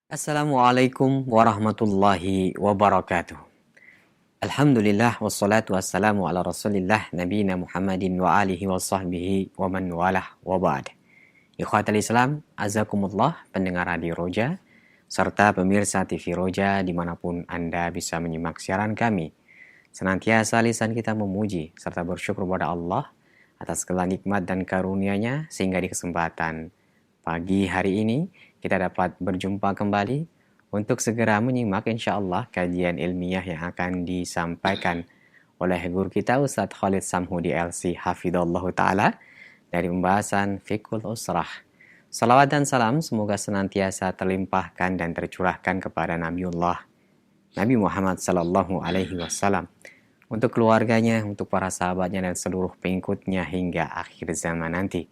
Assalamualaikum warahmatullahi wabarakatuh. Alhamdulillah wassalatu wassalamu ala rasulillah nabiyina Muhammadin wa alihi wa sahbihi wa man walah wa ba'd. Ikhwatal Islam, azakumullah pendengar Radio Roja, serta pemirsa TV Roja dimanapun Anda bisa menyimak siaran kami. Senantiasa lisan kita memuji serta bersyukur kepada Allah atas segala nikmat dan karunia-Nya sehingga di kesempatan pagi hari ini kita dapat berjumpa kembali untuk segera menyimak insya Allah kajian ilmiah yang akan disampaikan oleh guru kita Ustadz Khalid Samhudi LC Hafidhullah Ta'ala dari pembahasan Fiqhul Usrah. Salawat dan salam semoga senantiasa terlimpahkan dan tercurahkan kepada Nabiullah Nabi Muhammad Sallallahu Alaihi Wasallam, untuk keluarganya, untuk para sahabatnya dan seluruh pengikutnya hingga akhir zaman nanti.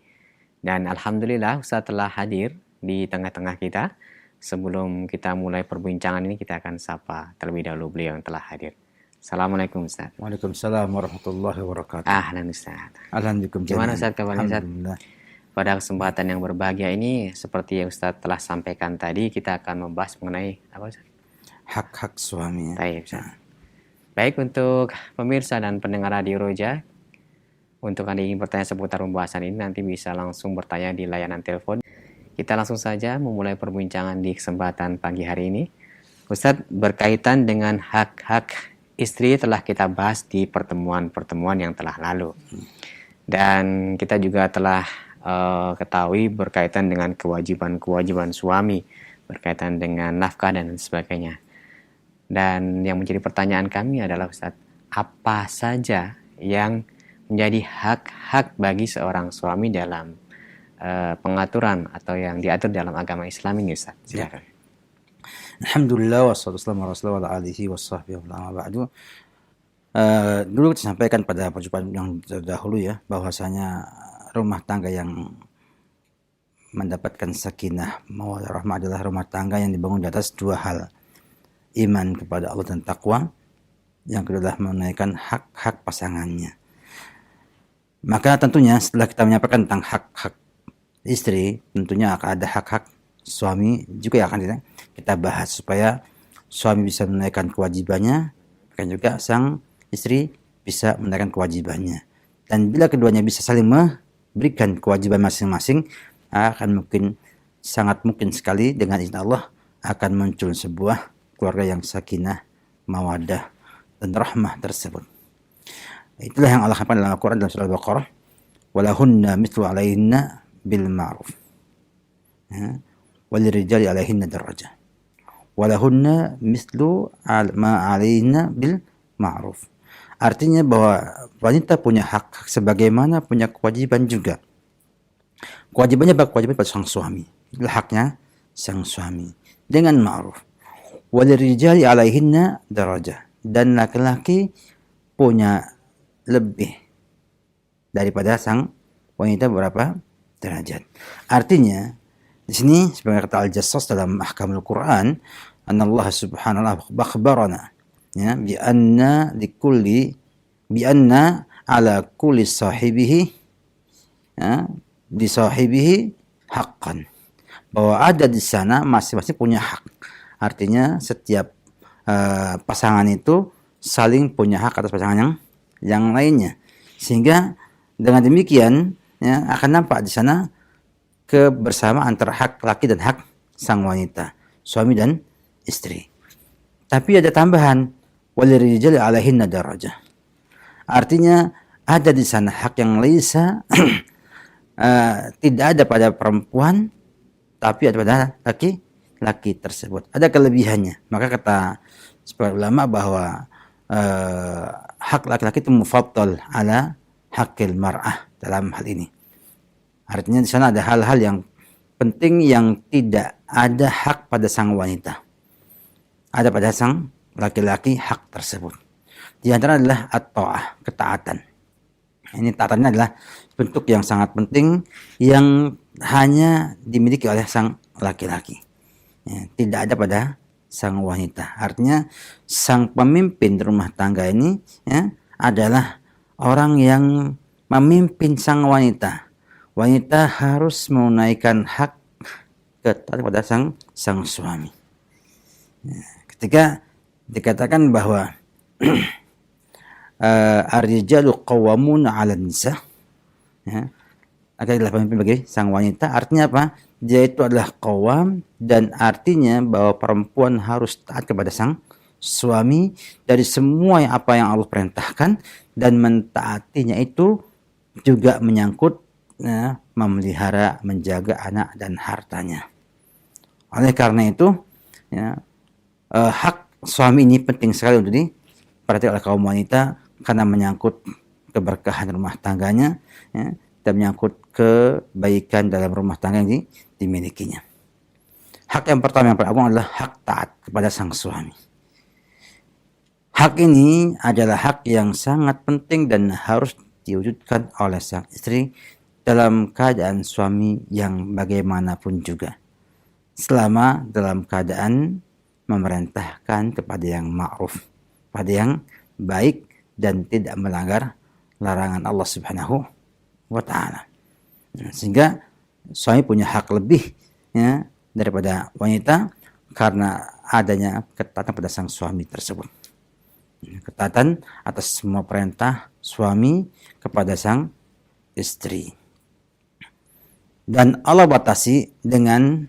Dan Alhamdulillah Ustadz telah hadir di tengah-tengah kita. Sebelum kita mulai perbincangan ini, kita akan sapa terlebih dahulu beliau yang telah hadir. Assalamualaikum Ustaz. Waalaikumsalam warahmatullahi wabarakatuh. Ahlan Ustaz. Alhamdulillah. Gimana Ustaz kabarnya Ustaz? Alhamdulillah. Pada kesempatan yang berbahagia ini, seperti yang Ustaz telah sampaikan tadi, kita akan membahas mengenai apa Ustaz? Hak-hak suami. Baik Ustaz. Baik, untuk pemirsa dan pendengar Radio Roja, untuk Anda ingin bertanya seputar pembahasan ini, nanti bisa langsung bertanya di layanan telepon. Kita langsung saja memulai perbincangan di kesempatan pagi hari ini. Ustadz, berkaitan dengan hak-hak istri telah kita bahas di pertemuan-pertemuan yang telah lalu. Dan kita juga telah ketahui berkaitan dengan kewajiban-kewajiban suami, berkaitan dengan nafkah dan sebagainya. Dan yang menjadi pertanyaan kami adalah Ustadz, apa saja yang menjadi hak-hak bagi seorang suami dalam pengaturan atau yang diatur dalam agama Islam ini Ustaz? Silakan. Alhamdulillah wassalatu wassalamu ala rasulillah wa ala alihi washabbihi wa ba'du. Dulu disampaikan pada perjumpaan yang terdahulu ya, bahwasanya rumah tangga yang mendapatkan sakinah mawaddah rahmah adalah rumah tangga yang dibangun di atas dua hal: iman kepada Allah dan takwa. Yang kedua adalah menunaikan hak-hak pasangannya. Maka tentunya setelah kita menyampaikan tentang hak-hak istri, tentunya akan ada hak-hak suami juga yang akan kita bahas supaya suami bisa menunaikan kewajibannya, dan juga sang istri bisa menunaikan kewajibannya. Dan bila keduanya bisa saling memberikan kewajiban masing-masing, sangat mungkin sekali dengan izin Allah akan muncul sebuah keluarga yang sakinah, mawaddah dan rahmah tersebut. Itulah yang Allah katakan dalam Al-Quran dalam surah Al-Baqarah, walahunna mithlu alaihinna bil ma'ruf, walirijali alaihinna darajah, walahunna mithlu ma alaihinna bil ma'ruf. Artinya bahwa wanita punya hak sebagaimana punya kewajiban juga. Kewajibannya kewajiban pada sang suami, itulah haknya sang suami dengan ma'ruf. Walirijali alaihinna darajah, dan laki-laki punya lebih daripada sang wanita berapa derajat. Artinya di sini sebagai kata Al-Jassas dalam Ahkamul Quran, Allah Subhanahu wa ta'ala akhbarana ya bi anna ala kulli sahibihi ya di sahibihi haqqan, bahwa ada di sana masing-masing punya hak. Artinya setiap pasangan itu saling punya hak atas pasangan yang lainnya, sehingga dengan demikian ya, akan nampak di sana kebersamaan antara hak laki dan hak sang wanita, suami dan istri. Tapi ada tambahan, walirijali alaihinna darajah. Artinya ada di sana hak yang laisa tidak ada pada perempuan, tapi ada pada laki tersebut. Ada kelebihannya. Maka kata sebagian ulama bahwa hak laki-laki itu mufaddal ala hakil mar'ah dalam hal ini. Artinya di sana ada hal-hal yang penting yang tidak ada hak pada sang wanita, ada pada sang laki-laki hak tersebut. Di antara adalah at-ta'ah, ketaatan. Ini taatannya adalah bentuk yang sangat penting yang hanya dimiliki oleh sang laki-laki, ya, tidak ada pada sang wanita. Artinya sang pemimpin rumah tangga ini ya, adalah orang yang memimpin sang wanita. Wanita harus menunaikan hak kepada sang suami. Ketika dikatakan bahwa ar-rijalu qawwamuna 'alan nisa, ya, adalah pemimpin bagi sang wanita, artinya apa? Dia itu adalah qawwam, dan artinya bahwa perempuan harus taat kepada sang suami dari semua apa yang Allah perintahkan, dan mentaatinya itu juga menyangkut memelihara, menjaga anak dan hartanya. Oleh karena itu, ya, hak suami ini penting sekali untuk diperhatikan oleh kaum wanita, karena menyangkut keberkahan rumah tangganya, ya, dan menyangkut kebaikan dalam rumah tangga yang dimilikinya. Hak yang pertama yang paling agung adalah hak taat kepada sang suami. Hak ini adalah hak yang sangat penting dan harus diwujudkan oleh sang istri dalam keadaan suami yang bagaimanapun juga, selama dalam keadaan memerintahkan kepada yang ma'ruf, pada yang baik, dan tidak melanggar larangan Allah Subhanahu wa ta'ala. Sehingga suami punya hak lebih, ya, daripada wanita karena adanya ketaatan pada sang suami tersebut. Ketaatan atas semua perintah suami kepada sang istri. Dan Allah batasi dengan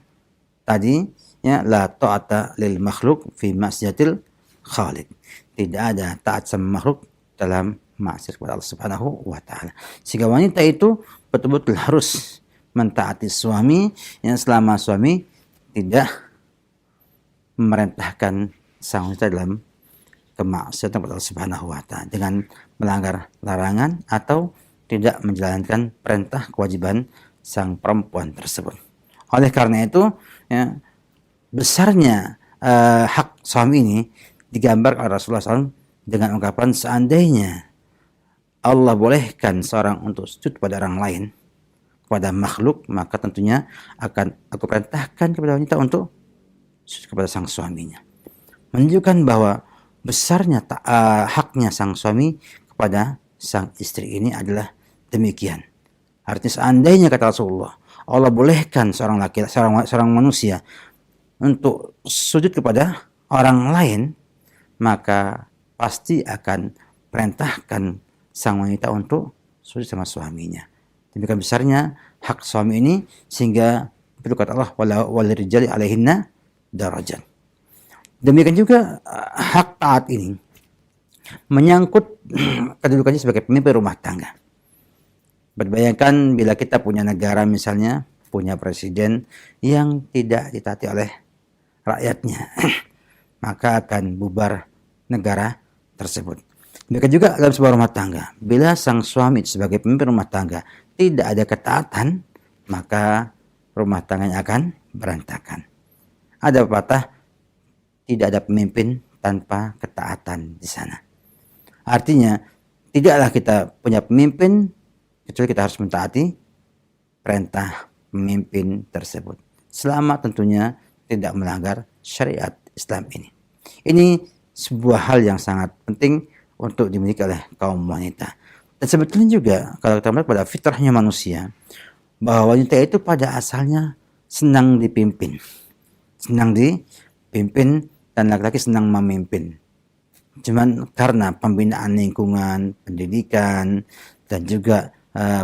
tadi, ya, la ta'ata lil makhluk fi ma'siyatil khaliq. Tidak ada taat sama makhluk dalam maksiat kepada Allah Subhanahu wa ta'ala. Sehingga wanita itu betul-betul harus mentaati suami, yang selama suami tidak memerintahkan sang wanita dalam kemaksiatan kepada Allah Subhanahu wa ta'ala dengan melanggar larangan atau tidak menjalankan perintah kewajiban sang perempuan tersebut. Oleh karena itu, ya, besarnya hak suami ini digambarkan oleh Rasulullah SAW dengan ungkapan, seandainya Allah bolehkan seorang untuk sujud pada orang lain, kepada makhluk, maka tentunya akan aku perintahkan kepada wanita untuk sujud kepada sang suaminya. Menunjukkan bahwa besarnya haknya sang suami kepada sang istri ini adalah demikian. Artinya seandainya, kata Rasulullah, Allah bolehkan seorang laki-laki, seorang manusia untuk sujud kepada orang lain, maka pasti akan perintahkan sang wanita untuk sujud sama suaminya. Demikian besarnya hak suami ini, sehingga itu kata Allah, walirijali alaihinna darajat. Demikian juga hak taat ini menyangkut kedudukannya sebagai pemimpin rumah tangga. Berbayangkan bila kita punya negara, misalnya punya presiden yang tidak ditaati oleh rakyatnya, maka akan bubar negara tersebut. Demikian juga dalam sebuah rumah tangga, bila sang suami sebagai pemimpin rumah tangga tidak ada ketaatan, maka rumah tangganya akan berantakan. Ada pepatah, tidak ada pemimpin tanpa ketaatan di sana. Artinya, tidaklah kita punya pemimpin kecuali kita harus mentaati perintah pemimpin tersebut, selama tentunya tidak melanggar syariat Islam ini. Ini sebuah hal yang sangat penting untuk dimiliki oleh kaum wanita. Dan sebetulnya juga kalau kita melihat pada fitrahnya manusia, bahwa wanita itu pada asalnya senang dipimpin, dan laki-laki senang memimpin. Cuman karena pembinaan lingkungan, pendidikan, dan juga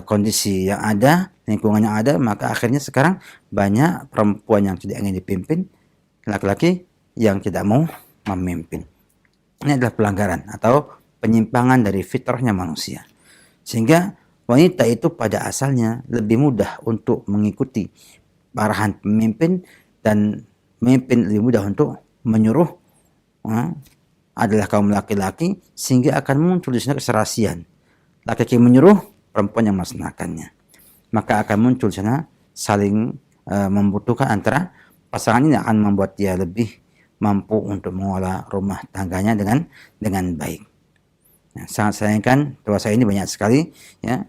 kondisi yang ada, lingkungan yang ada, maka akhirnya sekarang banyak perempuan yang tidak ingin dipimpin, laki-laki yang tidak mau memimpin. Ini adalah pelanggaran atau penyimpangan dari fitrahnya manusia. Sehingga wanita itu pada asalnya lebih mudah untuk mengikuti arahan pemimpin, dan pemimpin lebih mudah untuk menyuruh adalah kaum laki-laki, sehingga akan muncul di sana keserasian. Laki-laki menyuruh, perempuan yang melaksanakannya. Maka akan muncul di sana saling membutuhkan antara pasangan ini, akan membuat dia lebih mampu untuk mengolah rumah tangganya dengan baik. Nah, sangat sayangkan dewasa ini banyak sekali, ya,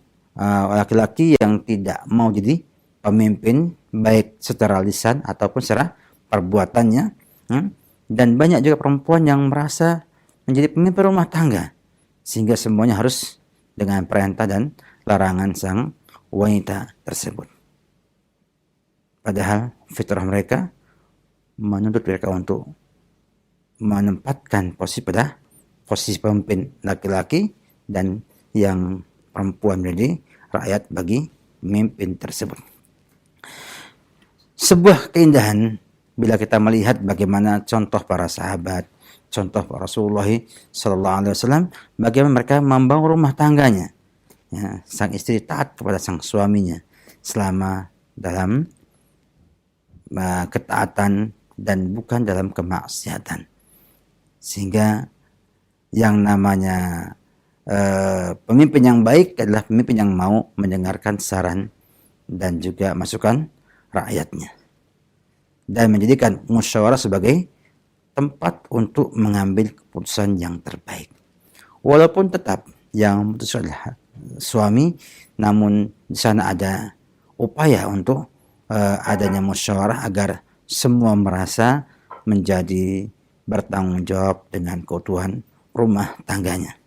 laki-laki yang tidak mau jadi pemimpin, baik secara lisan ataupun secara perbuatannya, dan banyak juga perempuan yang merasa menjadi pemimpin rumah tangga, sehingga semuanya harus dengan perintah dan larangan sang wanita tersebut. Padahal fitrah mereka menuntut mereka untuk menempatkan posisi pemimpin laki-laki dan yang perempuan menjadi rakyat bagi pemimpin tersebut. Sebuah keindahan bila kita melihat bagaimana contoh para sahabat, contoh Rasulullah Sallallahu Alaihi Wasallam, bagaimana mereka membangun rumah tangganya. Ya, sang istri taat kepada sang suaminya selama dalam ketaatan dan bukan dalam kemaksiatan. Sehingga yang namanya pemimpin yang baik adalah pemimpin yang mau mendengarkan saran dan juga masukan rakyatnya, dan menjadikan musyawarah sebagai tempat untuk mengambil keputusan yang terbaik. Walaupun tetap yang memutuskan adalah suami, namun di sana ada upaya untuk adanya musyawarah agar semua merasa menjadi bertanggung jawab dengan keutuhan rumah tangganya.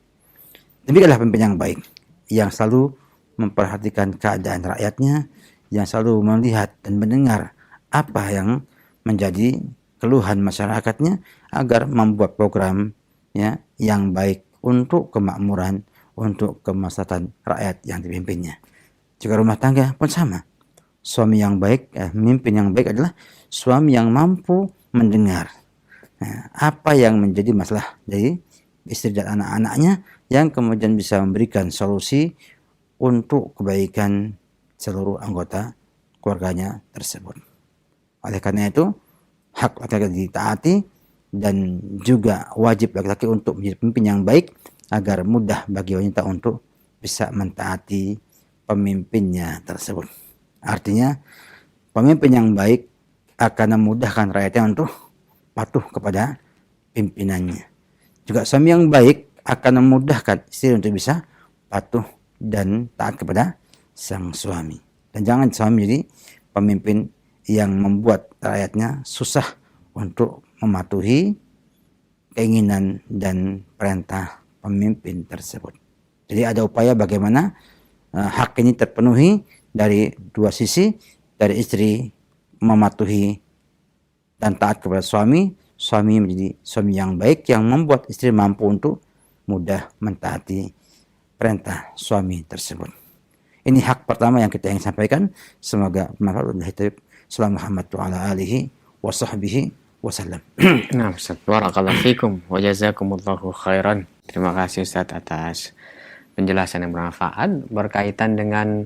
Demikianlah pemimpin yang baik, yang selalu memperhatikan keadaan rakyatnya, yang selalu melihat dan mendengar apa yang menjadi keluhan masyarakatnya agar membuat program ya yang baik untuk kemakmuran, untuk kemaslahatan rakyat yang dipimpinnya. Juga rumah tangga pun sama. Suami yang baik, pemimpin yang baik adalah suami yang mampu mendengar apa yang menjadi masalah dari istri dan anak-anaknya, yang kemudian bisa memberikan solusi untuk kebaikan seluruh anggota keluarganya tersebut. Oleh karena itu, hak laki-laki ditaati dan juga wajib laki-laki untuk menjadi pemimpin yang baik agar mudah bagi wanita untuk bisa mentaati pemimpinnya tersebut. Artinya, pemimpin yang baik akan memudahkan rakyatnya untuk patuh kepada pimpinannya. Juga suami yang baik akan memudahkan istri untuk bisa patuh dan taat kepada sang suami. Dan jangan suami jadi pemimpin yang membuat rakyatnya susah untuk mematuhi keinginan dan perintah pemimpin tersebut. Jadi ada upaya bagaimana hak ini terpenuhi dari dua sisi, dari istri mematuhi dan taat kepada suami, suami menjadi suami yang baik yang membuat istri mampu untuk mudah mentaati perintah suami tersebut. Ini hak pertama yang kita ingin sampaikan. Semoga bermanfaat. Sallallahu Muhammad wa ala alihi wa sahbihi wasallam. Nah, Ustaz, barakallahu fikum wa jazakumullahu khairan. Terima kasih Ustaz atas penjelasan yang bermanfaat berkaitan dengan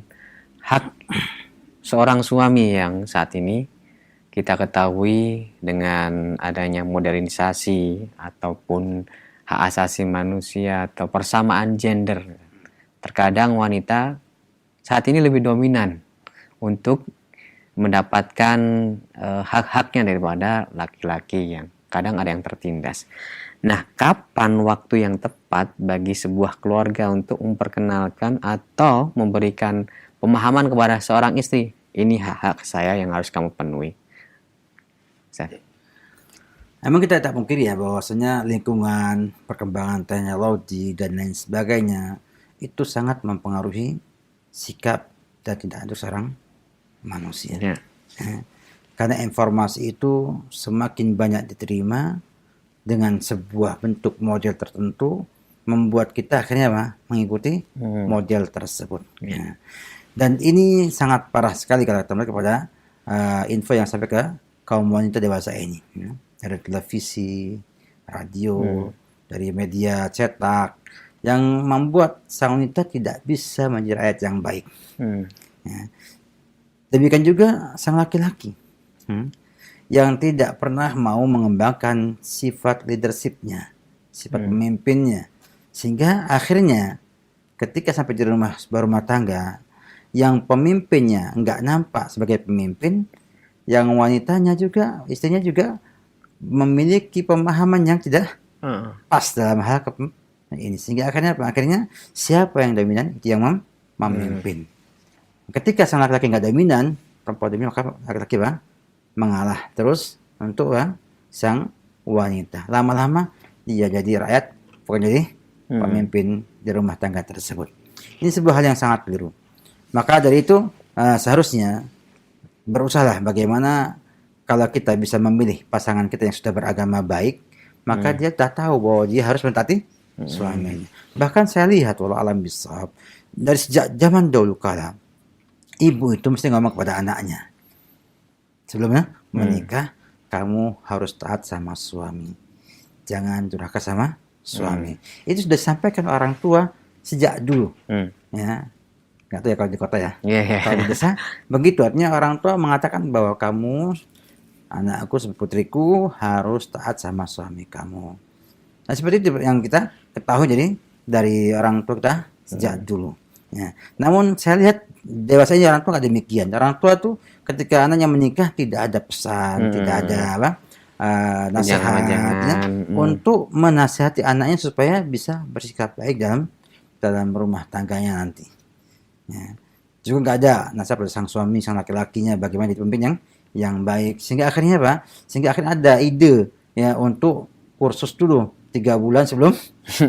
hak seorang suami yang saat ini kita ketahui dengan adanya modernisasi ataupun hak asasi manusia atau persamaan gender. Terkadang wanita saat ini lebih dominan untuk mendapatkan hak-haknya daripada laki-laki yang kadang ada yang tertindas. Nah, kapan waktu yang tepat bagi sebuah keluarga untuk memperkenalkan atau memberikan pemahaman kepada seorang istri, ini hak-hak saya yang harus kamu penuhi? Emang kita tak mungkiri ya bahwasanya lingkungan, perkembangan teknologi dan lain sebagainya itu sangat mempengaruhi sikap dan tindakan seorang manusia. Ya. Karena informasi itu semakin banyak diterima dengan sebuah bentuk model tertentu, membuat kita akhirnya mengikuti model tersebut. Ya. Dan ini sangat parah sekali kalau kita melihat kepada info yang sampai ke kaum wanita dewasa ini. Ya. Dari televisi, radio, dari media cetak, yang membuat sang wanita tidak bisa menjadi rakyat yang baik. Ya. Demikian juga sang laki-laki yang tidak pernah mau mengembangkan sifat leadershipnya, sifat pemimpinnya, sehingga akhirnya ketika sampai di sebuah rumah tangga yang pemimpinnya nggak nampak sebagai pemimpin, yang wanitanya juga, istrinya juga memiliki pemahaman yang tidak pas dalam hal ini, sehingga akhirnya siapa yang dominan itu yang memimpin. Ketika sang laki-laki nggak dominan, perempuan dominan, maka laki-laki mengalah terus untuk sang wanita. Lama-lama dia jadi rakyat, bukan jadi pemimpin di rumah tangga tersebut. Ini sebuah hal yang sangat keliru. Maka dari itu seharusnya berusahalah bagaimana kalau kita bisa memilih pasangan kita yang sudah beragama baik, maka dia sudah tahu bahwa dia harus mentaati suaminya. Bahkan saya lihat, walau alam bisawab, dari sejak zaman dahulu kala, ibu itu mesti ngomong kepada anaknya sebelumnya menikah, kamu harus taat sama suami, jangan durhaka sama suami. Itu sudah disampaikan orang tua sejak dulu. Ya, nggak tahu ya kalau di kota ya. Kalau di desa begitu, artinya orang tua mengatakan bahwa kamu, anakku, putriku, harus taat sama suami kamu. Nah, seperti itu yang kita ketahui jadi dari orang tua kita sejak dulu. Ya. Namun saya lihat dewasanya orang tua nggak demikian. Orang tua tuh ketika anaknya menikah tidak ada pesan, tidak ada nasihat ya, untuk menasihati anaknya supaya bisa bersikap baik dalam rumah tangganya nanti. Ya. Juga nggak ada nasihat pada sang suami, sang laki-lakinya bagaimana dipimpin yang baik. Sehingga akhirnya apa? Sehingga akhirnya ada ide ya untuk kursus dulu 3 bulan sebelum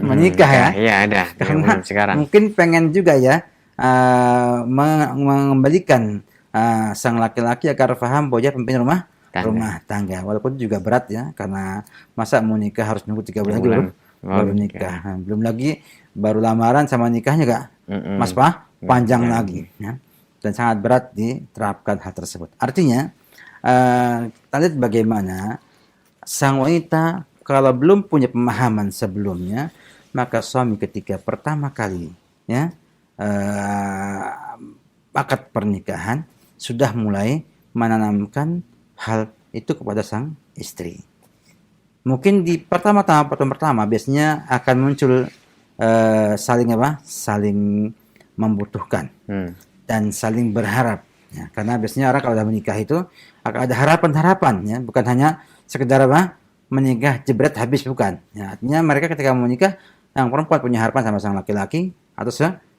menikah ya. Iya ada. Karena sekarang mungkin pengen juga ya mengembalikan sang laki-laki agar paham bahwa dia pemimpin rumah tangga. Walaupun juga berat ya, karena masa mau nikah harus nunggu 3 bulan lagi baru nikah. Nah, belum lagi baru lamaran sama nikahnya gak mas panjang lagi ya. Dan sangat berat diterapkan hal tersebut. Artinya kita lihat bagaimana sang wanita kalau belum punya pemahaman sebelumnya, maka suami ketika pertama kali ya akad pernikahan sudah mulai menanamkan hal itu kepada sang istri. Mungkin di pertama biasanya akan muncul saling membutuhkan dan saling berharap ya, karena biasanya orang kalau sudah menikah itu akan ada harapan ya, bukan hanya sekedar menikah jebret habis, bukan ya. Artinya mereka ketika mau menikah, yang perempuan punya harapan sama sang laki-laki atau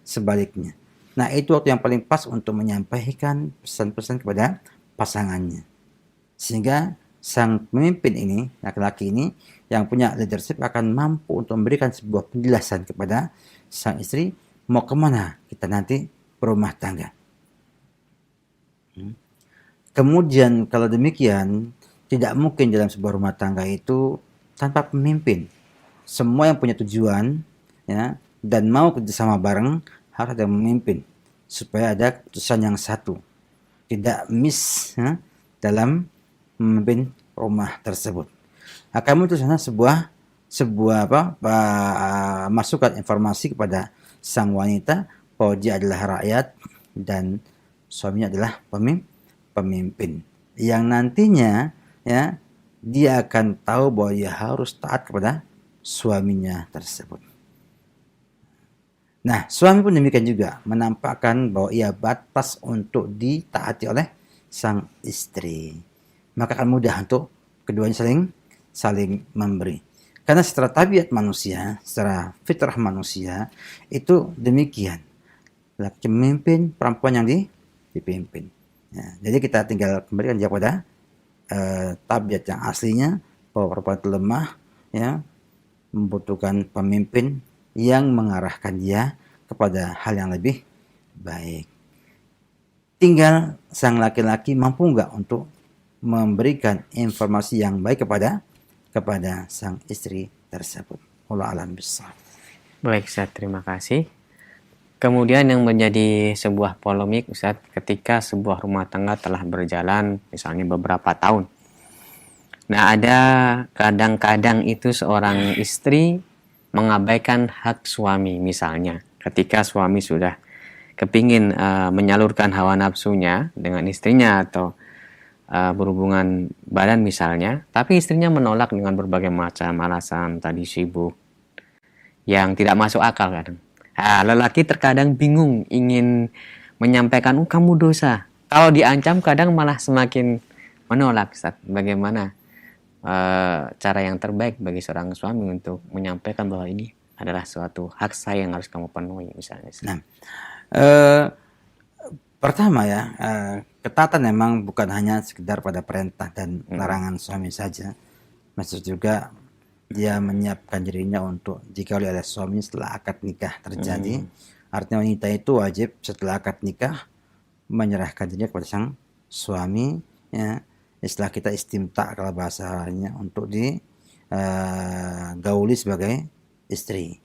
sebaliknya. Nah, itu waktu yang paling pas untuk menyampaikan pesan-pesan kepada pasangannya, sehingga sang pemimpin ini, laki-laki ini yang punya leadership akan mampu untuk memberikan sebuah penjelasan kepada sang istri mau kemana kita nanti berumah tangga. Kemudian kalau demikian, tidak mungkin dalam sebuah rumah tangga itu tanpa pemimpin. Semua yang punya tujuan ya, dan mau kerjasama bareng harus ada memimpin supaya ada keputusan yang satu, tidak miss ya, dalam memimpin rumah tersebut. Akan muncul sana sebuah masukan informasi kepada sang wanita bahwa dia adalah rakyat dan suaminya adalah pemimpin yang nantinya ya dia akan tahu bahwa dia harus taat kepada suaminya tersebut. Nah, suami pun demikian juga menampakkan bahwa ia batas untuk ditaati oleh sang istri. Maka akan mudah untuk keduanya saling memberi. Karena secara tabiat manusia, secara fitrah manusia itu demikian. Laki memimpin, perempuan yang dipimpin. Ya, jadi kita tinggal kembalikan dia pada tabiat yang aslinya bahwa perempuan itu lemah ya, membutuhkan pemimpin yang mengarahkan dia kepada hal yang lebih baik. Tinggal sang laki-laki mampu enggak untuk memberikan informasi yang baik kepada sang istri tersebut. Wallahu a'lam bishawab. Baik, Ustaz, terima kasih. Kemudian yang menjadi sebuah polemik, Ustaz, ketika sebuah rumah tangga telah berjalan misalnya beberapa tahun. Nah, ada kadang-kadang itu seorang istri mengabaikan hak suami, misalnya ketika suami sudah kepingin menyalurkan hawa nafsunya dengan istrinya atau berhubungan badan misalnya, tapi istrinya menolak dengan berbagai macam alasan, tadi sibuk, yang tidak masuk akal kadang. Lelaki terkadang bingung ingin menyampaikan kamu dosa. Kalau diancam kadang malah semakin menolak, Ustaz. Bagaimana cara yang terbaik bagi seorang suami untuk menyampaikan bahwa ini adalah suatu hak saya yang harus kamu penuhi misalnya. Nah, pertama ya, ketaatan memang bukan hanya sekedar pada perintah dan larangan suami saja. Maksud juga dia menyiapkan dirinya untuk jika oleh suami setelah akad nikah terjadi. Artinya wanita itu wajib setelah akad nikah menyerahkan dirinya kepada sang suami ya. Istilah kita istimta kalau bahasanya, untuk gauli sebagai istri.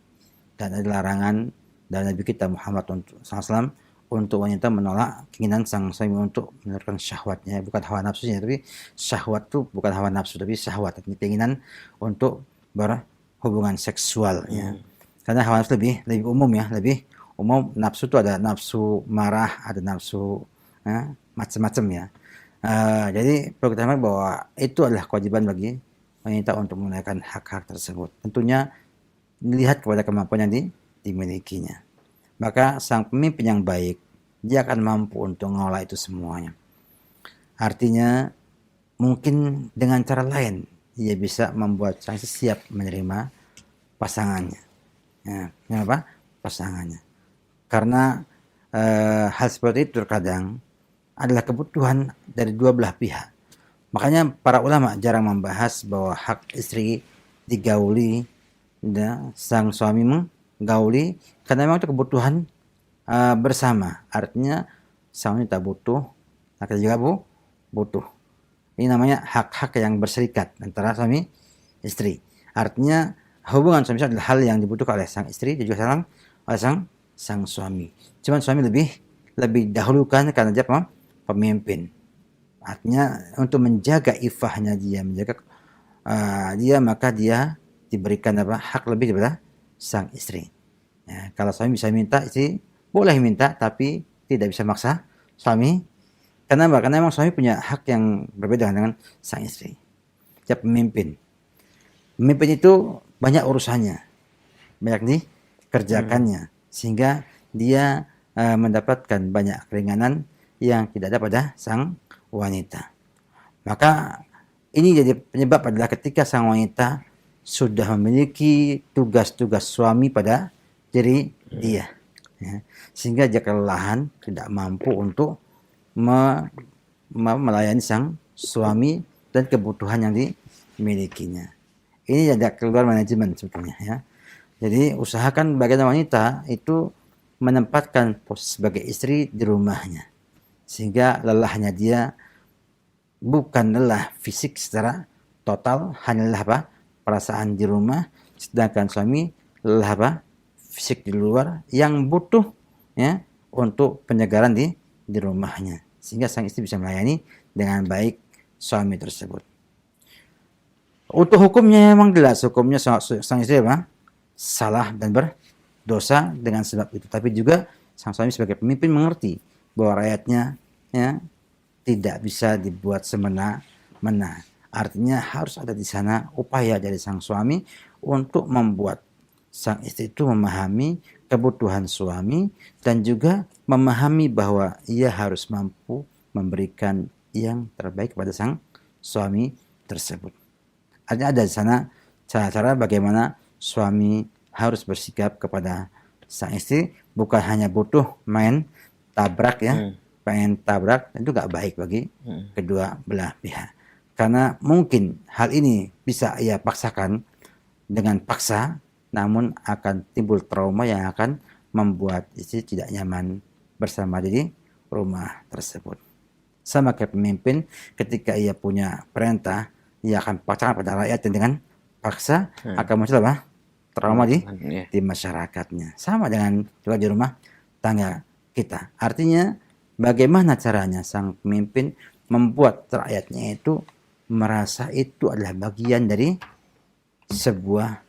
Dan ada larangan dari Nabi kita Muhammad SAW untuk wanita menolak keinginan sang suami untuk menurunkan syahwatnya, bukan hawa nafsunya, tapi syahwat itu bukan hawa nafsu, tapi syahwat, keinginan untuk berhubungan seksual. Ya. Karena hawa nafsu lebih umum ya, lebih umum. Nafsu itu ada nafsu marah, ada nafsu macam-macam ya. Jadi perlu kita ingat bahwa itu adalah kewajiban bagi wanita untuk menunaikan hak-hak tersebut. Tentunya dilihat kepada kemampuan yang dimilikinya. Maka sang pemimpin yang baik, dia akan mampu untuk mengolah itu semuanya. Artinya mungkin dengan cara lain dia bisa membuat sang istri siap menerima pasangannya. Ya, kenapa? Pasangannya. Karena hal seperti itu terkadang adalah kebutuhan dari dua belah pihak. Makanya para ulama jarang membahas bahwa hak istri digauli, sang suami menggauli, karena memang itu kebutuhan bersama. Artinya sang wanita butuh, laki juga butuh. Ini namanya hak-hak yang berserikat antara suami istri. Artinya hubungan suami istri adalah hal yang dibutuhkan oleh sang istri dan juga oleh sang suami. Cuman suami lebih dahulukan karena dia pemimpin. Artinya untuk menjaga ifahnya dia, menjaga dia, maka dia diberikan hak lebih daripada sang istri. Ya, kalau suami bisa minta, istri boleh minta, tapi tidak bisa maksa suami. Kenapa? Karena memang suami punya hak yang berbeda dengan sang istri. Dia pemimpin. Pemimpin itu banyak urusannya, banyak dikerjakannya, sehingga dia mendapatkan banyak keringanan yang tidak ada pada sang wanita. Maka ini jadi penyebab adalah ketika sang wanita sudah memiliki tugas-tugas suami pada diri dia, ya. Sehingga dia kelelahan, tidak mampu untuk melayani sang suami dan kebutuhan yang dimilikinya. Ini ada keluar manajemen sebetulnya, ya. Jadi usahakan bagian wanita itu menempatkan posisi sebagai istri di rumahnya, sehingga lelahnya dia bukan lelah fisik secara total, hanya lelah perasaan di rumah, sedangkan suami lelah fisik di luar yang butuh ya untuk penyegaran di rumahnya, sehingga sang istri bisa melayani dengan baik suami tersebut. Untuk hukumnya memang jelas, hukumnya sang istri salah dan berdosa dengan sebab itu, tapi juga sang suami sebagai pemimpin mengerti bahwa rakyatnya ya tidak bisa dibuat semena-mena. Artinya harus ada di sana upaya dari sang suami untuk membuat sang istri itu memahami kebutuhan suami dan juga memahami bahwa ia harus mampu memberikan yang terbaik kepada sang suami tersebut. Artinya ada di sana cara-cara bagaimana suami harus bersikap kepada sang istri, bukan hanya butuh main tabrak ya. Pengen tabrak itu gak baik bagi kedua belah pihak. Karena mungkin hal ini bisa ia paksakan dengan paksa, namun akan timbul trauma yang akan membuat istri tidak nyaman bersama di rumah tersebut. Sama kayak pemimpin, ketika ia punya perintah, ia akan paksakan pada rakyat dengan paksa, akan muncul trauma di masyarakatnya. Sama dengan juga di rumah tangga kita. Artinya bagaimana caranya sang pemimpin membuat rakyatnya itu merasa itu adalah bagian dari sebuah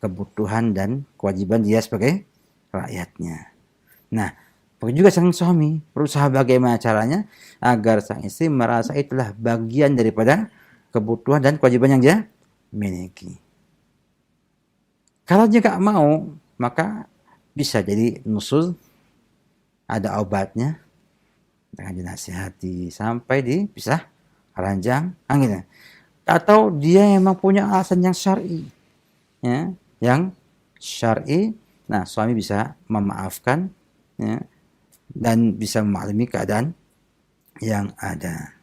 kebutuhan dan kewajiban dia sebagai rakyatnya. Nah, begitu juga sang suami berusaha bagaimana caranya agar sang istri merasa itulah bagian daripada kebutuhan dan kewajiban yang dia miliki. Kalau dia gak mau, maka bisa jadi nusul, ada obatnya, dengan dinasihati sampai dipisah ranjang anginnya. Atau dia memang punya alasan yang syar'i, ya, yang syar'i. Nah, suami bisa memaafkan, ya, dan bisa memaklumi keadaan yang ada.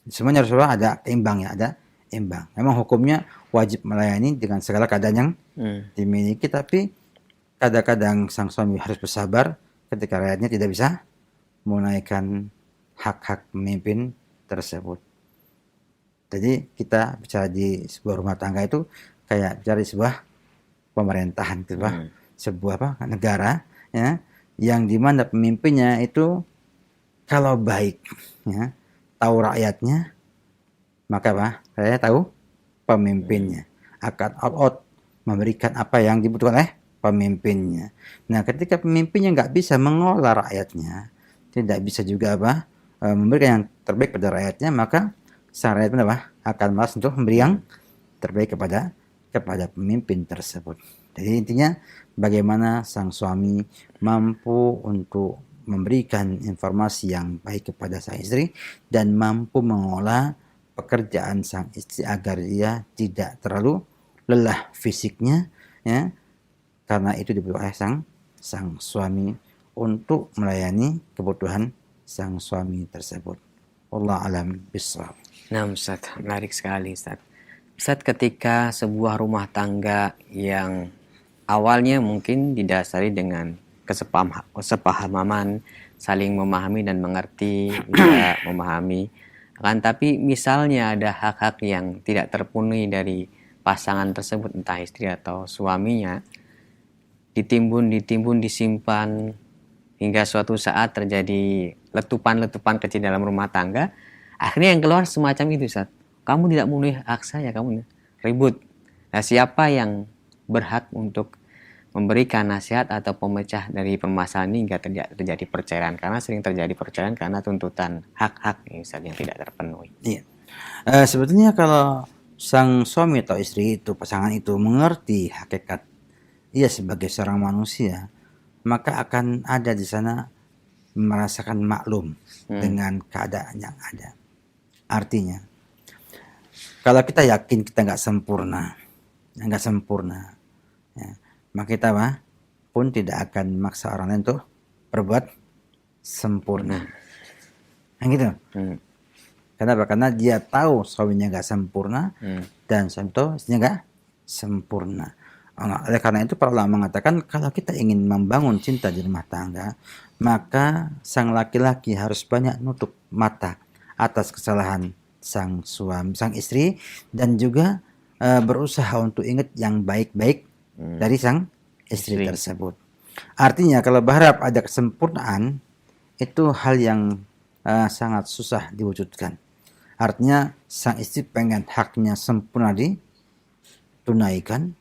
Semuanya harus ada imbang, ya, ada imbang. Memang hukumnya wajib melayani dengan segala keadaan yang dimiliki, tapi kadang-kadang sang suami harus bersabar ketika rakyatnya tidak bisa menunaikan hak-hak pemimpin tersebut. Jadi kita bicara di sebuah rumah tangga itu kayak dari sebuah pemerintahan, sebuah negara, ya, yang dimana pemimpinnya itu kalau baik, ya, tahu rakyatnya, maka saya tahu pemimpinnya akan all out memberikan apa yang dibutuhkan oleh pemimpinnya. Nah, ketika pemimpinnya nggak bisa mengolah rakyatnya, tidak bisa juga memberikan yang terbaik pada rakyatnya, maka sang rakyat akan malas untuk memberi yang terbaik kepada pemimpin tersebut. Jadi intinya bagaimana sang suami mampu untuk memberikan informasi yang baik kepada sang istri dan mampu mengolah pekerjaan sang istri agar dia tidak terlalu lelah fisiknya, ya, karena itu dibutuhkan oleh sang suami untuk melayani kebutuhan sang suami tersebut. Wallahu alam bishawab. Nah, Ustaz, menarik sekali, Ustaz. Ustaz, ketika sebuah rumah tangga yang awalnya mungkin didasari dengan kesepahaman, saling memahami dan mengerti, juga memahami, tapi misalnya ada hak-hak yang tidak terpenuhi dari pasangan tersebut, entah istri atau suaminya, ditimbun, disimpan, hingga suatu saat terjadi letupan-letupan kecil dalam rumah tangga, akhirnya yang keluar semacam itu, Ustaz. Kamu tidak memenuhi hak saya, kamu ribut. Nah, siapa yang berhak untuk memberikan nasihat atau pemecah dari permasalahan ini hingga terjadi perceraian? Karena sering terjadi perceraian karena tuntutan hak-hak yang tidak terpenuhi. Iya. Sebetulnya kalau sang suami atau istri itu, pasangan itu mengerti hakikat ia sebagai seorang manusia, maka akan ada di sana merasakan maklum dengan keadaan yang ada. Artinya, kalau kita yakin kita nggak sempurna, ya, maka kita pun tidak akan memaksa orang lain untuk berbuat sempurna. Yang gitu. Kenapa? Karena dia tahu suaminya nggak sempurna dan suami itu istrinya nggak sempurna. Oleh karena itu para ulama mengatakan kalau kita ingin membangun cinta di rumah tangga, maka sang laki-laki harus banyak nutup mata atas kesalahan sang suami, sang istri, dan juga berusaha untuk ingat yang baik-baik dari sang istri tersebut. Artinya kalau berharap ada kesempurnaan, itu hal yang sangat susah diwujudkan. Artinya sang istri pengen haknya sempurna ditunaikan,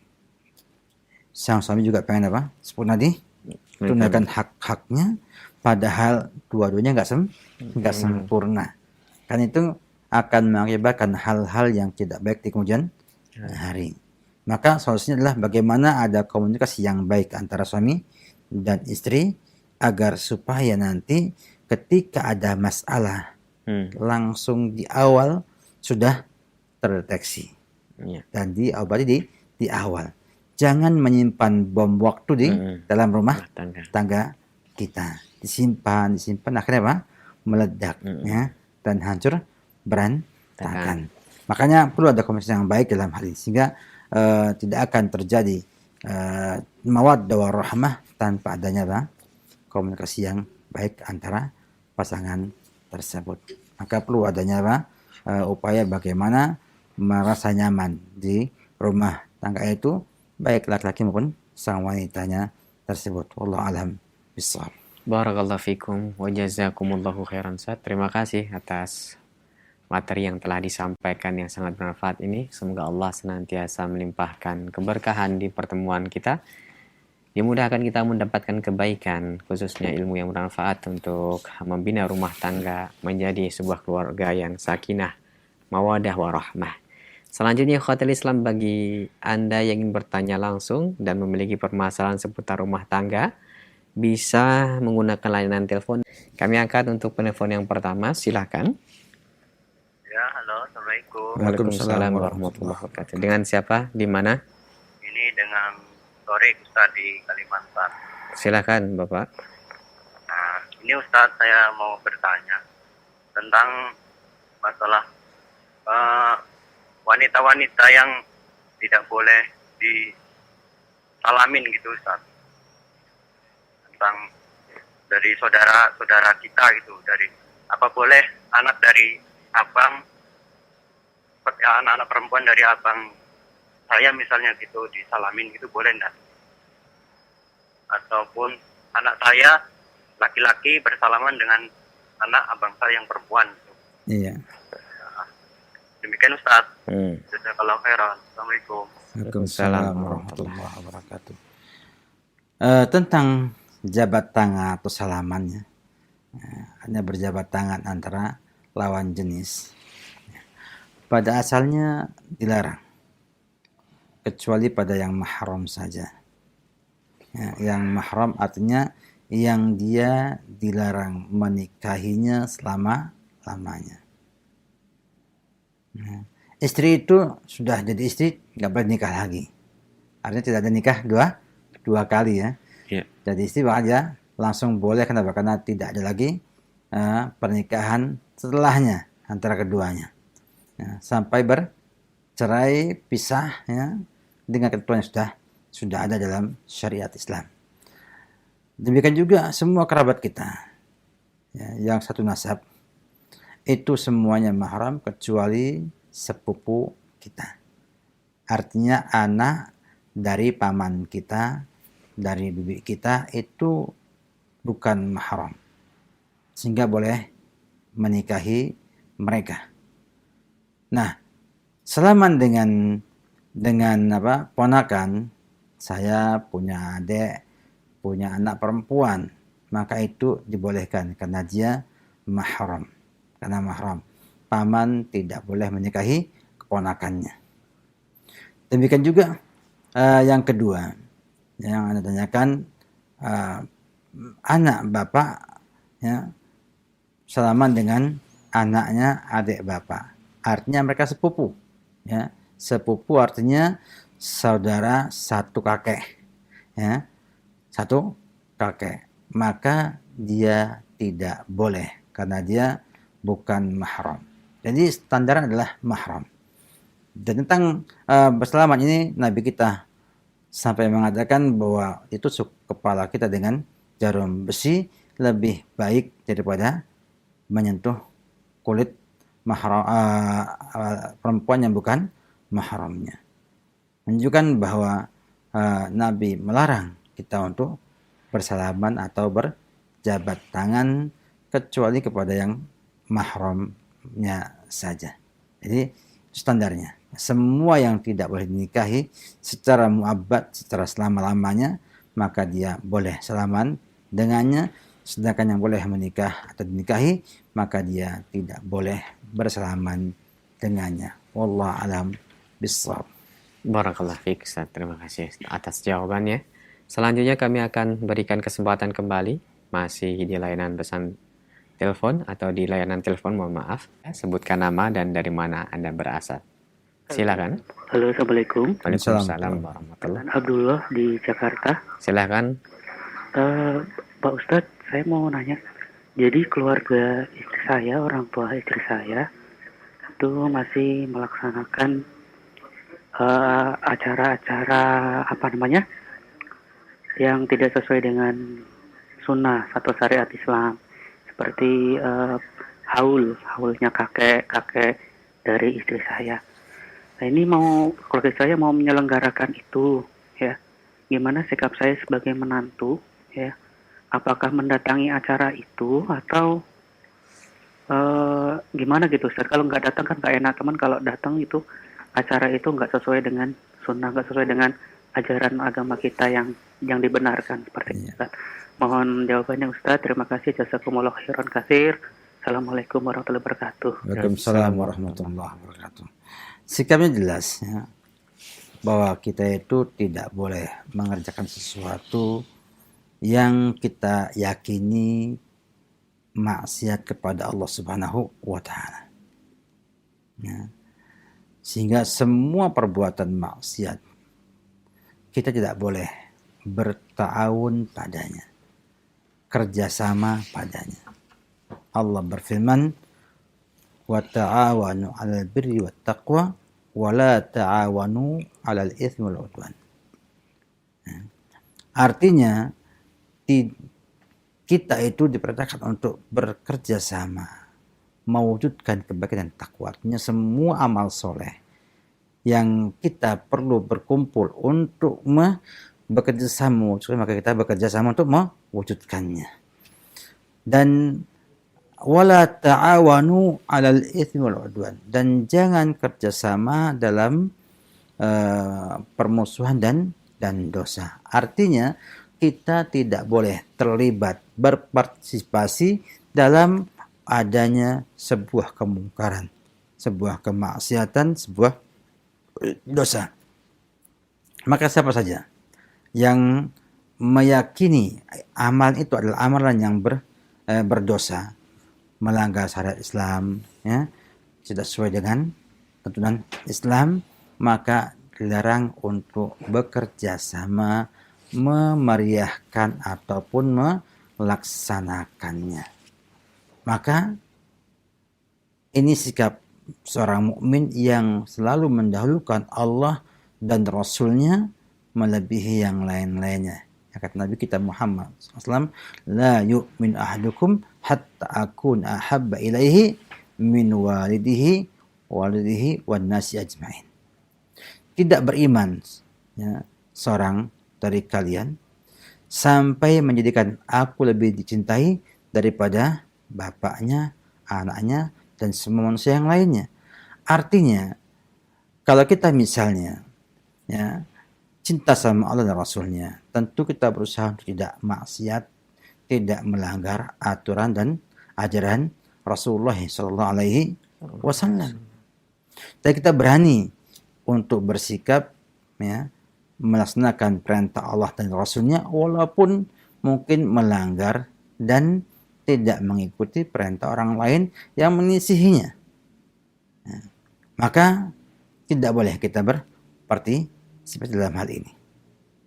sang suami juga pengen sempurna ditunaikan hak-haknya, padahal dua-duanya nggak sempurna. Kan itu akan mengakibatkan hal-hal yang tidak baik di kemudian hari. Maka solusinya adalah bagaimana ada komunikasi yang baik antara suami dan istri agar supaya nanti ketika ada masalah langsung di awal sudah terdeteksi dan diobati di awal. Jangan menyimpan bom waktu di dalam rumah tangga kita. Disimpan akhirnya meledak, ya, dan hancur berantakan. Makanya perlu ada komunikasi yang baik dalam hal ini sehingga tidak akan terjadi mawaddah warahmah tanpa adanya komunikasi yang baik antara pasangan tersebut. Maka perlu adanya upaya bagaimana merasa nyaman di rumah tangga itu, baik laki-laki maupun sang wanitanya tersebut. Wallahu a'lam bishawab. Barakallahu fikum wa jazakumullahu khairan, Ustaz. Terima kasih atas materi yang telah disampaikan yang sangat bermanfaat ini. Semoga Allah senantiasa melimpahkan keberkahan di pertemuan kita. Dimudahkan kita mendapatkan kebaikan, khususnya ilmu yang bermanfaat untuk membina rumah tangga menjadi sebuah keluarga yang sakinah, mawadah, warahmah. Selanjutnya, khotil Islam, bagi Anda yang ingin bertanya langsung dan memiliki permasalahan seputar rumah tangga, bisa menggunakan layanan telepon. Kami angkat untuk penelpon yang pertama, silakan. Ya, halo, Assalamualaikum. Waalaikumsalam warahmatullahi wabarakatuh. Dengan siapa? Di mana? Ini dengan Torik, Ustaz, di Kalimantan. Silakan, Bapak. Nah, ini Ustaz, saya mau bertanya tentang masalah wanita-wanita yang tidak boleh disalamin gitu, Ustaz. Tentang dari saudara-saudara kita gitu, dari apa boleh anak dari abang, seperti anak-anak perempuan dari abang saya misalnya gitu disalamin gitu boleh enggak? Ataupun anak saya laki-laki bersalaman dengan anak abang saya yang perempuan. Iya. Demikian Ustaz. Hmm. Jazakallahu khairan. Assalamualaikum. Waalaikumsalam warahmatullahi wabarakatuh. Tentang jabat tangan atau salamannya, hanya berjabat tangan antara lawan jenis. Pada asalnya dilarang, kecuali pada yang mahram saja. Ya, yang mahram artinya yang dia dilarang menikahinya selama-lamanya. Istri itu sudah jadi istri, nggak boleh nikah lagi. Artinya tidak ada nikah dua kali ya. Iya. Jadi istri aja langsung boleh, kenapa? Karena tidak ada lagi pernikahan setelahnya antara keduanya. Ya, sampai bercerai pisah ya, dengan ketentuan yang sudah ada dalam syariat Islam. Demikian juga semua kerabat kita ya, yang satu nasab itu semuanya mahram kecuali sepupu kita. Artinya anak dari paman kita, dari bibi kita itu bukan mahram, sehingga boleh menikahi mereka. Nah, salaman dengan ponakan, saya punya adik, punya anak perempuan, maka itu dibolehkan karena dia mahram. Karena mahram, paman tidak boleh menikahi keponakannya. Demikian juga yang kedua, yang Anda tanyakan, anak bapak ya, salaman dengan anaknya adik bapak. Artinya mereka sepupu. Ya. Sepupu artinya saudara satu kakek. Ya. Satu kakek. Maka dia tidak boleh karena dia bukan mahram. Jadi standar adalah mahram. Dan tentang berselamat ini Nabi kita sampai mengatakan bahwa ditusuk kepala kita dengan jarum besi lebih baik daripada menyentuh kulit mahram, perempuan yang bukan mahramnya. Menunjukkan bahwa Nabi melarang kita untuk bersalaman atau berjabat tangan kecuali kepada yang mahramnya saja. Jadi standarnya semua yang tidak boleh dinikahi secara muabbad, secara selama-lamanya, maka dia boleh salaman dengannya. Sedangkan yang boleh menikah atau dinikahi, maka dia tidak boleh bersalaman dengannya. Wallahu a'lam bishawab. Barakallah fiik Ustaz. Terima kasih atas jawabannya. Selanjutnya kami akan berikan kesempatan kembali masih di layanan pesan telepon atau di layanan telepon, mohon maaf. Sebutkan nama dan dari mana Anda berasal. Silakan. Halo, Assalamualaikum. Waalaikumsalam warahmatullahi. Abdullah di Jakarta. Silakan. Pak Ustadz, saya mau nanya. Jadi keluarga istri saya, orang tua istri saya, itu masih melaksanakan acara-acara yang tidak sesuai dengan sunnah atau syariat Islam, seperti haulnya kakek dari istri saya. Nah, ini keluarga saya mau menyelenggarakan itu, ya. Gimana sikap saya sebagai menantu, ya? Apakah mendatangi acara itu atau gimana gitu, Ustaz? Kalau nggak datang kan nggak enak, teman. Kalau datang itu acara itu nggak sesuai dengan sunnah, nggak sesuai dengan ajaran agama kita yang dibenarkan seperti itu. Mohon jawabannya, Ustaz. Terima kasih. Jazakumullah khairan katsir. Assalamualaikum warahmatullahi wabarakatuh. Waalaikumsalam warahmatullahi wabarakatuh. Sikapnya jelas ya, bahwa kita itu tidak boleh mengerjakan sesuatu yang kita yakini maksiat kepada Allah Subhanahu wa taala. Ya. Sehingga semua perbuatan maksiat kita tidak boleh berta'awun padanya, kerjasama padanya. Allah berfirman, wa ta'awanu 'alal birri wat taqwa wa la ta'awanu 'alal itsmi wal 'udwan. Artinya kita itu diperintahkan untuk bekerja sama, mewujudkan kebaikan dan takwa. Artinya semua amal soleh yang kita perlu berkumpul untuk bekerja sama, maka kita bekerja sama untuk mewujudkannya. Dan wala ta'awanu 'alal itsmi wal 'udwan, dan jangan kerjasama dalam permusuhan dan dosa. Artinya kita tidak boleh terlibat berpartisipasi dalam adanya sebuah kemungkaran, sebuah kemaksiatan, sebuah dosa. Maka siapa saja yang meyakini amalan itu adalah amalan yang berdosa, melanggar syariat Islam, ya, tidak sesuai dengan tuntunan Islam, maka dilarang untuk bekerja sama memeriahkan ataupun melaksanakannya. Maka ini sikap seorang mukmin yang selalu mendahulukan Allah dan Rasulnya melebihi yang lain-lainnya. Ya, kata Nabi kita Muhammad SAW, la yu'min ahadukum hatta akun ahabba ilaihi min walidihi wan nasi ajma'in. Tidak beriman, ya, seorang dari kalian sampai menjadikan aku lebih dicintai daripada bapaknya, anaknya, dan semua manusia yang lainnya. Artinya, kalau kita misalnya, ya, cinta sama Allah dan Rasulnya, tentu kita berusaha untuk tidak maksiat, tidak melanggar aturan dan ajaran Rasulullah SAW. Dan kita berani untuk bersikap, ya, melaksanakan perintah Allah dan Rasulnya walaupun mungkin melanggar dan tidak mengikuti perintah orang lain yang menyisihinya. Nah, maka tidak boleh kita berpartisipasi dalam hal ini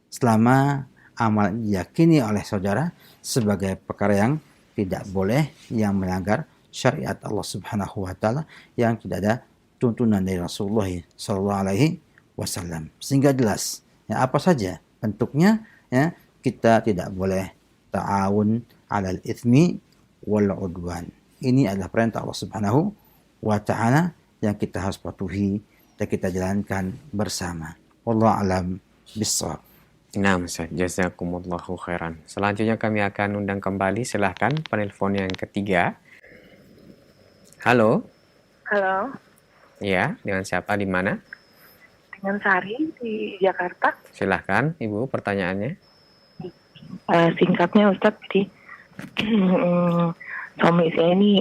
selama amal diyakini oleh saudara sebagai perkara yang tidak boleh, yang melanggar syariat Allah Subhanahu wa taala, yang tidak ada tuntunan dari Rasulullah SAW. Sehingga jelas, ya, apa saja bentuknya, ya, kita tidak boleh ta'awun 'alal itsmi wal 'udwan. Ini adalah perintah Allah Subhanahu wa taala yang kita harus patuhi dan kita jalankan bersama. Wallahu a'lam bissawab. Nah, Ustaz, jazakumullahu khairan. Selanjutnya kami akan undang kembali, silahkan penelpon yang ketiga. Halo. Halo, Ya, dengan siapa, di mana? dengan Sari di Jakarta. Silahkan, Ibu, pertanyaannya. Singkatnya Ustadz, jadi suami saya ini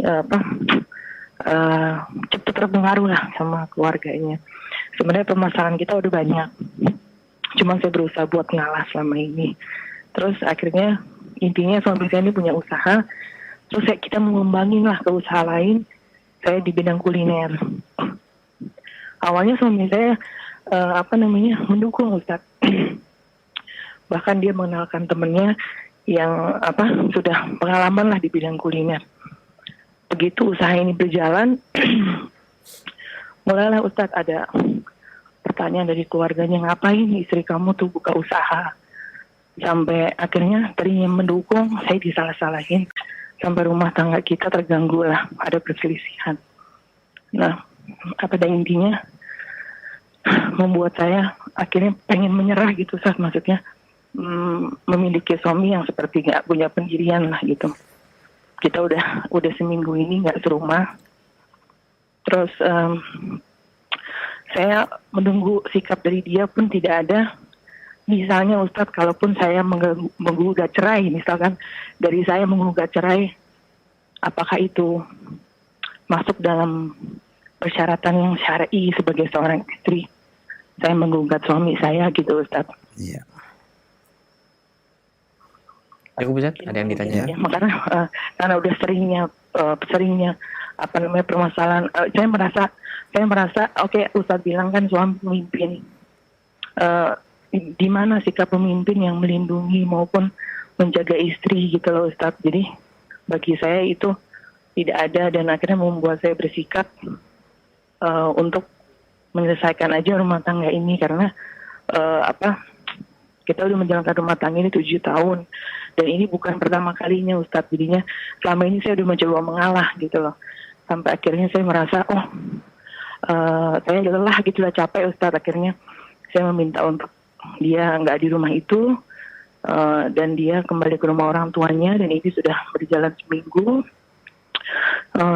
cepat terpengaruh lah sama keluarganya. Sebenarnya permasalahan kita udah banyak, cuma saya berusaha buat ngalah selama ini. Terus akhirnya intinya suami saya ini punya usaha, terus kita mengembangin lah ke usaha lain. Saya di bidang kuliner. Awalnya suami saya mendukung Ustadz. Bahkan dia mengenalkan temennya yang sudah pengalaman lah di bidang kuliner. Begitu usaha ini berjalan, mulailah Ustadz ada pertanyaan dari keluarganya, ngapain istri kamu tuh buka usaha? Sampai akhirnya tadinya mendukung, saya disalah-salahin. Sampai rumah tangga kita terganggu lah, ada perselisihan. Nah, pada intinya membuat saya akhirnya pengen menyerah gitu, Ustaz. Maksudnya memiliki suami yang seperti nggak punya pendirian lah gitu. Kita udah seminggu ini nggak serumah. Terus saya menunggu sikap dari dia pun tidak ada. Misalnya Ustadz, kalaupun saya menggugat cerai, misalkan dari saya menggugat cerai, apakah itu masuk dalam persyaratan yang syar'i sebagai seorang istri? Saya menggugat suami saya gitu Ustadz. Iya. Cukup, Ustaz, ada yang ditanya? Ya, makanya karena udah seringnya permasalahan, saya merasa oke, Ustadz bilang kan suami pemimpin. Di mana sikap pemimpin yang melindungi maupun menjaga istri gitu loh Ustadz. Jadi bagi saya itu tidak ada, dan akhirnya membuat saya bersikap untuk menyelesaikan aja rumah tangga ini, karena kita udah menjalankan rumah tangga ini 7 tahun, dan ini bukan pertama kalinya Ustadz. Jadinya selama ini saya udah mencoba mengalah gitu loh, sampai akhirnya saya merasa saya lelah gitu lah, capek Ustadz. Akhirnya saya meminta untuk dia nggak di rumah itu, dan dia kembali ke rumah orang tuanya, dan ini sudah berjalan seminggu.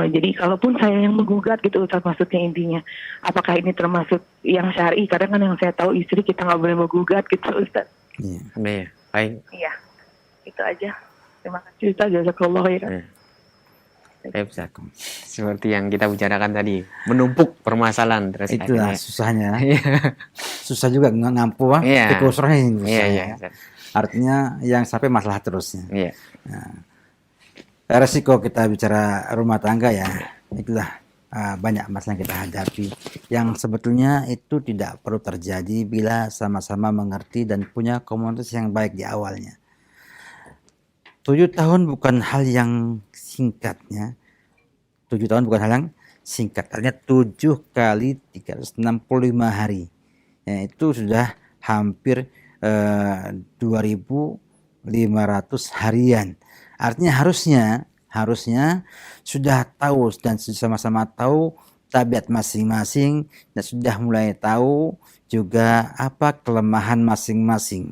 Jadi kalaupun saya yang menggugat gitu Ustaz, maksudnya intinya, apakah ini termasuk yang syar'i? Kadang kan yang saya tahu istri kita nggak boleh menggugat gitu Ustaz. Iya. Iya, baik. Iya, itu aja. Terima kasih Ustaz, jazakallah khairan. Iya. Baik, Ustaz. Seperti yang kita bicarakan tadi, menumpuk permasalahan terus Itulah akhirnya. susahnya. Iya. Susah juga ngampu Iya. Fikusrohnya ini susah, Iya, ya. iya, Ustaz. Artinya yang sampai masalah terusnya. Iya. Resiko kita bicara rumah tangga ya, itulah banyak masalah yang kita hadapi yang sebetulnya itu tidak perlu terjadi bila sama-sama mengerti dan punya komunikasi yang baik di awalnya. 7 tahun bukan hal yang singkatnya. 7 tahun bukan hal yang singkat. Artinya 7 kali 365 hari. Ya, itu sudah hampir 2.500 harian. Artinya harusnya sudah tahu dan sama-sama tahu tabiat masing-masing dan sudah mulai tahu juga apa kelemahan masing-masing.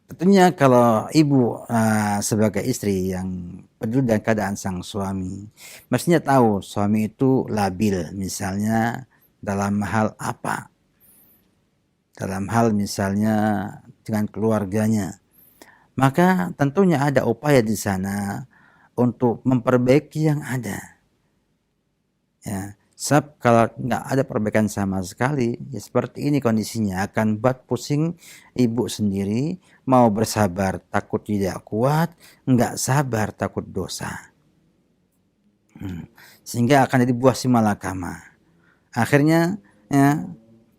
Tentunya kalau ibu sebagai istri yang peduli dengan keadaan sang suami, mestinya tahu suami itu labil, misalnya dalam hal apa? Dalam hal misalnya dengan keluarganya. Maka tentunya ada upaya di sana untuk memperbaiki yang ada. Ya, sebab kalau nggak ada perbaikan sama sekali, ya seperti ini kondisinya, akan buat pusing ibu sendiri, mau bersabar takut tidak kuat, nggak sabar takut dosa. Sehingga akan jadi buah si malakama. Akhirnya ya,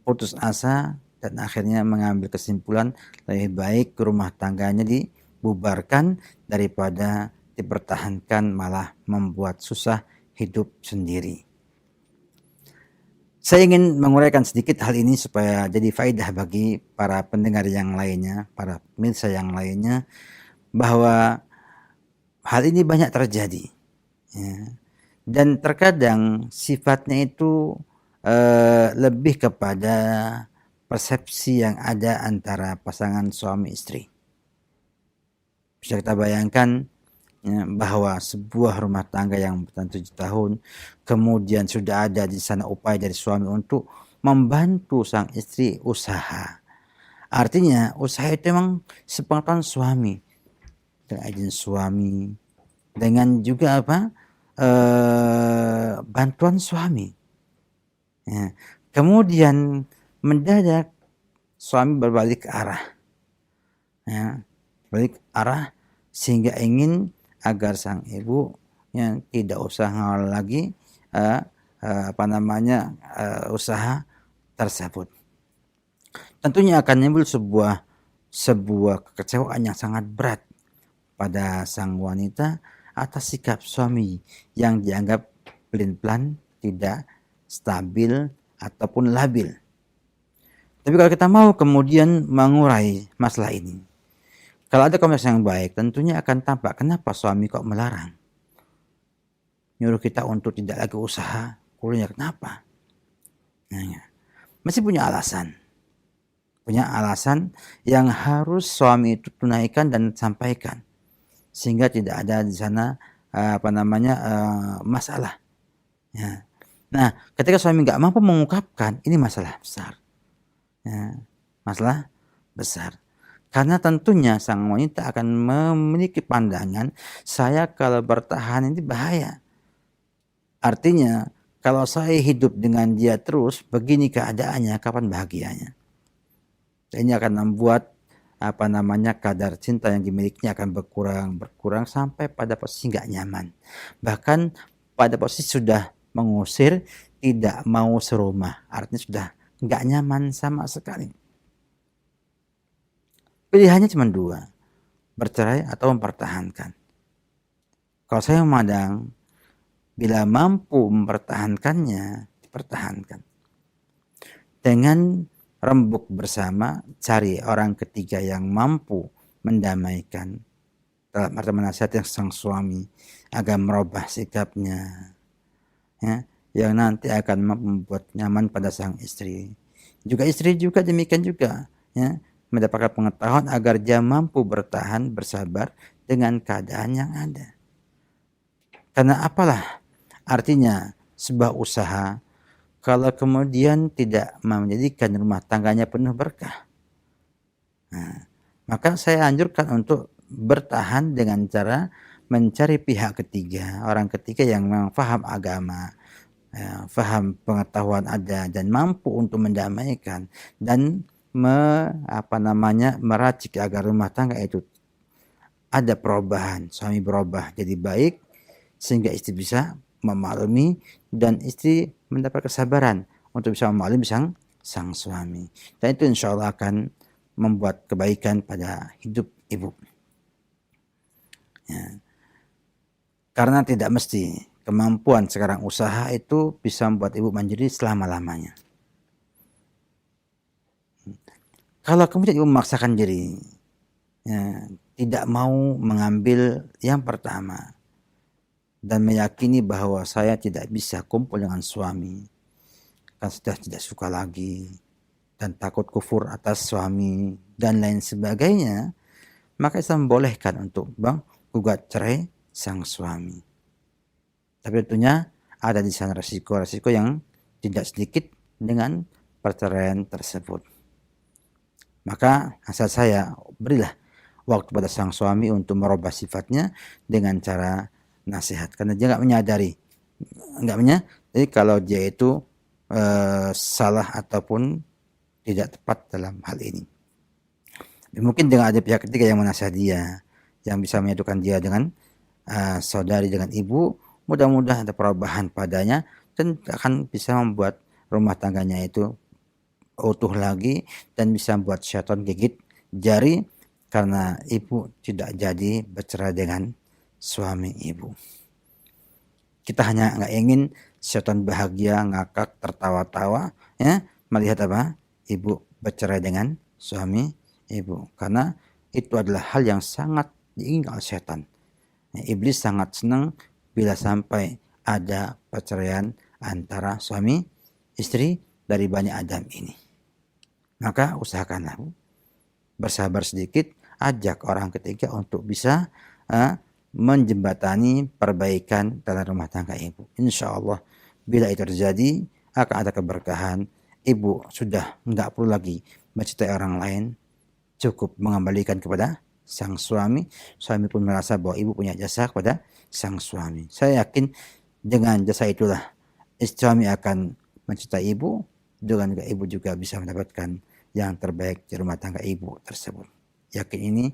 putus asa dan akhirnya mengambil kesimpulan lebih baik rumah tangganya dibubarkan daripada dipertahankan malah membuat susah hidup sendiri. Saya ingin menguraikan sedikit hal ini supaya jadi faedah bagi para pendengar yang lainnya, para pemirsa yang lainnya, bahwa hal ini banyak terjadi. Ya. Dan terkadang sifatnya itu lebih kepada persepsi yang ada antara pasangan suami istri. Bisa kita bayangkan ya, bahwa sebuah rumah tangga yang bertahan 7 tahun, kemudian sudah ada di sana upaya dari suami untuk membantu sang istri usaha. Artinya usaha itu memang sepengetahuan suami, dengan izin suami, dengan juga bantuan suami. Ya. Kemudian mendadak suami berbalik arah, ya, balik arah sehingga ingin agar sang ibu yang tidak usah ngawal lagi usaha tersebut. Tentunya akan timbul sebuah kekecewaan yang sangat berat pada sang wanita atas sikap suami yang dianggap pelin-pelan, tidak stabil ataupun labil. Tapi kalau kita mau kemudian mengurai masalah ini, kalau ada komunikasi yang baik, tentunya akan tampak kenapa suami kok melarang. Nyuruh kita untuk tidak lagi usaha, kuliah kenapa? Nah, masih punya alasan. Punya alasan yang harus suami itu tunaikan dan sampaikan. Sehingga tidak ada di sana masalah. Ya. Nah, ketika suami nggak mampu mengungkapkan, ini masalah besar. Ya, masalah besar. Karena tentunya sang wanita akan memiliki pandangan, saya kalau bertahan ini bahaya. Artinya, kalau saya hidup dengan dia terus, begini keadaannya, kapan bahagianya? Ini akan membuat kadar cinta yang dimilikinya akan berkurang sampai pada posisi nggak nyaman. Bahkan pada posisi sudah mengusir, tidak mau serumah, artinya sudah nggak nyaman sama sekali. Pilihannya cuma 2, bercerai atau mempertahankan. Kalau saya memandang, bila mampu mempertahankannya, dipertahankan. Dengan rembuk bersama, cari orang ketiga yang mampu mendamaikan, dalam arti menasihati sang suami agar merubah sikapnya. Ya, yang nanti akan membuat nyaman pada sang istri. Juga istri juga demikian juga, ya, mendapatkan pengetahuan agar dia mampu bertahan, bersabar dengan keadaan yang ada. Karena apalah artinya sebuah usaha kalau kemudian tidak menjadikan rumah tangganya penuh berkah. Nah, maka saya anjurkan untuk bertahan dengan cara mencari pihak ketiga, orang ketiga yang memang paham agama, faham pengetahuan ada dan mampu untuk mendamaikan dan meracik agar rumah tangga itu ada perubahan, suami berubah jadi baik sehingga istri bisa memaklumi dan istri mendapat kesabaran untuk bisa memaklumi sang suami, dan itu insya Allah akan membuat kebaikan pada hidup ibu. Ya. Karena tidak mesti kemampuan sekarang usaha itu bisa membuat ibu mandiri selama-lamanya. Kalau kemudian ibu memaksakan diri, ya, tidak mau mengambil yang pertama dan meyakini bahwa saya tidak bisa kumpul dengan suami, kan sudah tidak suka lagi dan takut kufur atas suami dan lain sebagainya, maka Islam membolehkan untuk gugat cerai sang suami. Tapi tentunya ada di sana resiko-resiko yang tidak sedikit dengan perceraian tersebut. Maka asal saya berilah waktu pada sang suami untuk merubah sifatnya dengan cara nasihat, karena dia nggak menyadari, jadi kalau dia itu salah ataupun tidak tepat dalam hal ini. Mungkin dengan ada pihak ketiga yang menasihati dia, yang bisa menyatukan dia dengan saudari, dengan ibu, mudah-mudahan ada perubahan padanya dan akan bisa membuat rumah tangganya itu utuh lagi dan bisa membuat syaitan gigit jari karena ibu tidak jadi bercerai dengan suami ibu. Kita hanya nggak ingin syaitan bahagia, ngakak, tertawa-tawa, ya, melihat apa? Ibu bercerai dengan suami ibu, karena itu adalah hal yang sangat diinginkan oleh syaitan. Iblis sangat senang bila sampai ada perceraian antara suami istri dari Bani Adam ini. Maka usahakanlah bersabar sedikit, ajak orang ketiga untuk bisa menjembatani perbaikan dalam rumah tangga ibu. Insya Allah bila itu terjadi akan ada keberkahan. Ibu sudah tidak perlu lagi mencintai orang lain, cukup mengembalikan kepada sang suami. Suami pun merasa bahwa ibu punya jasa kepada sang suami. Saya yakin dengan jasa itulah suami akan mencintai ibu, dengan ibu juga bisa mendapatkan yang terbaik di rumah tangga ibu tersebut. Yakin ini,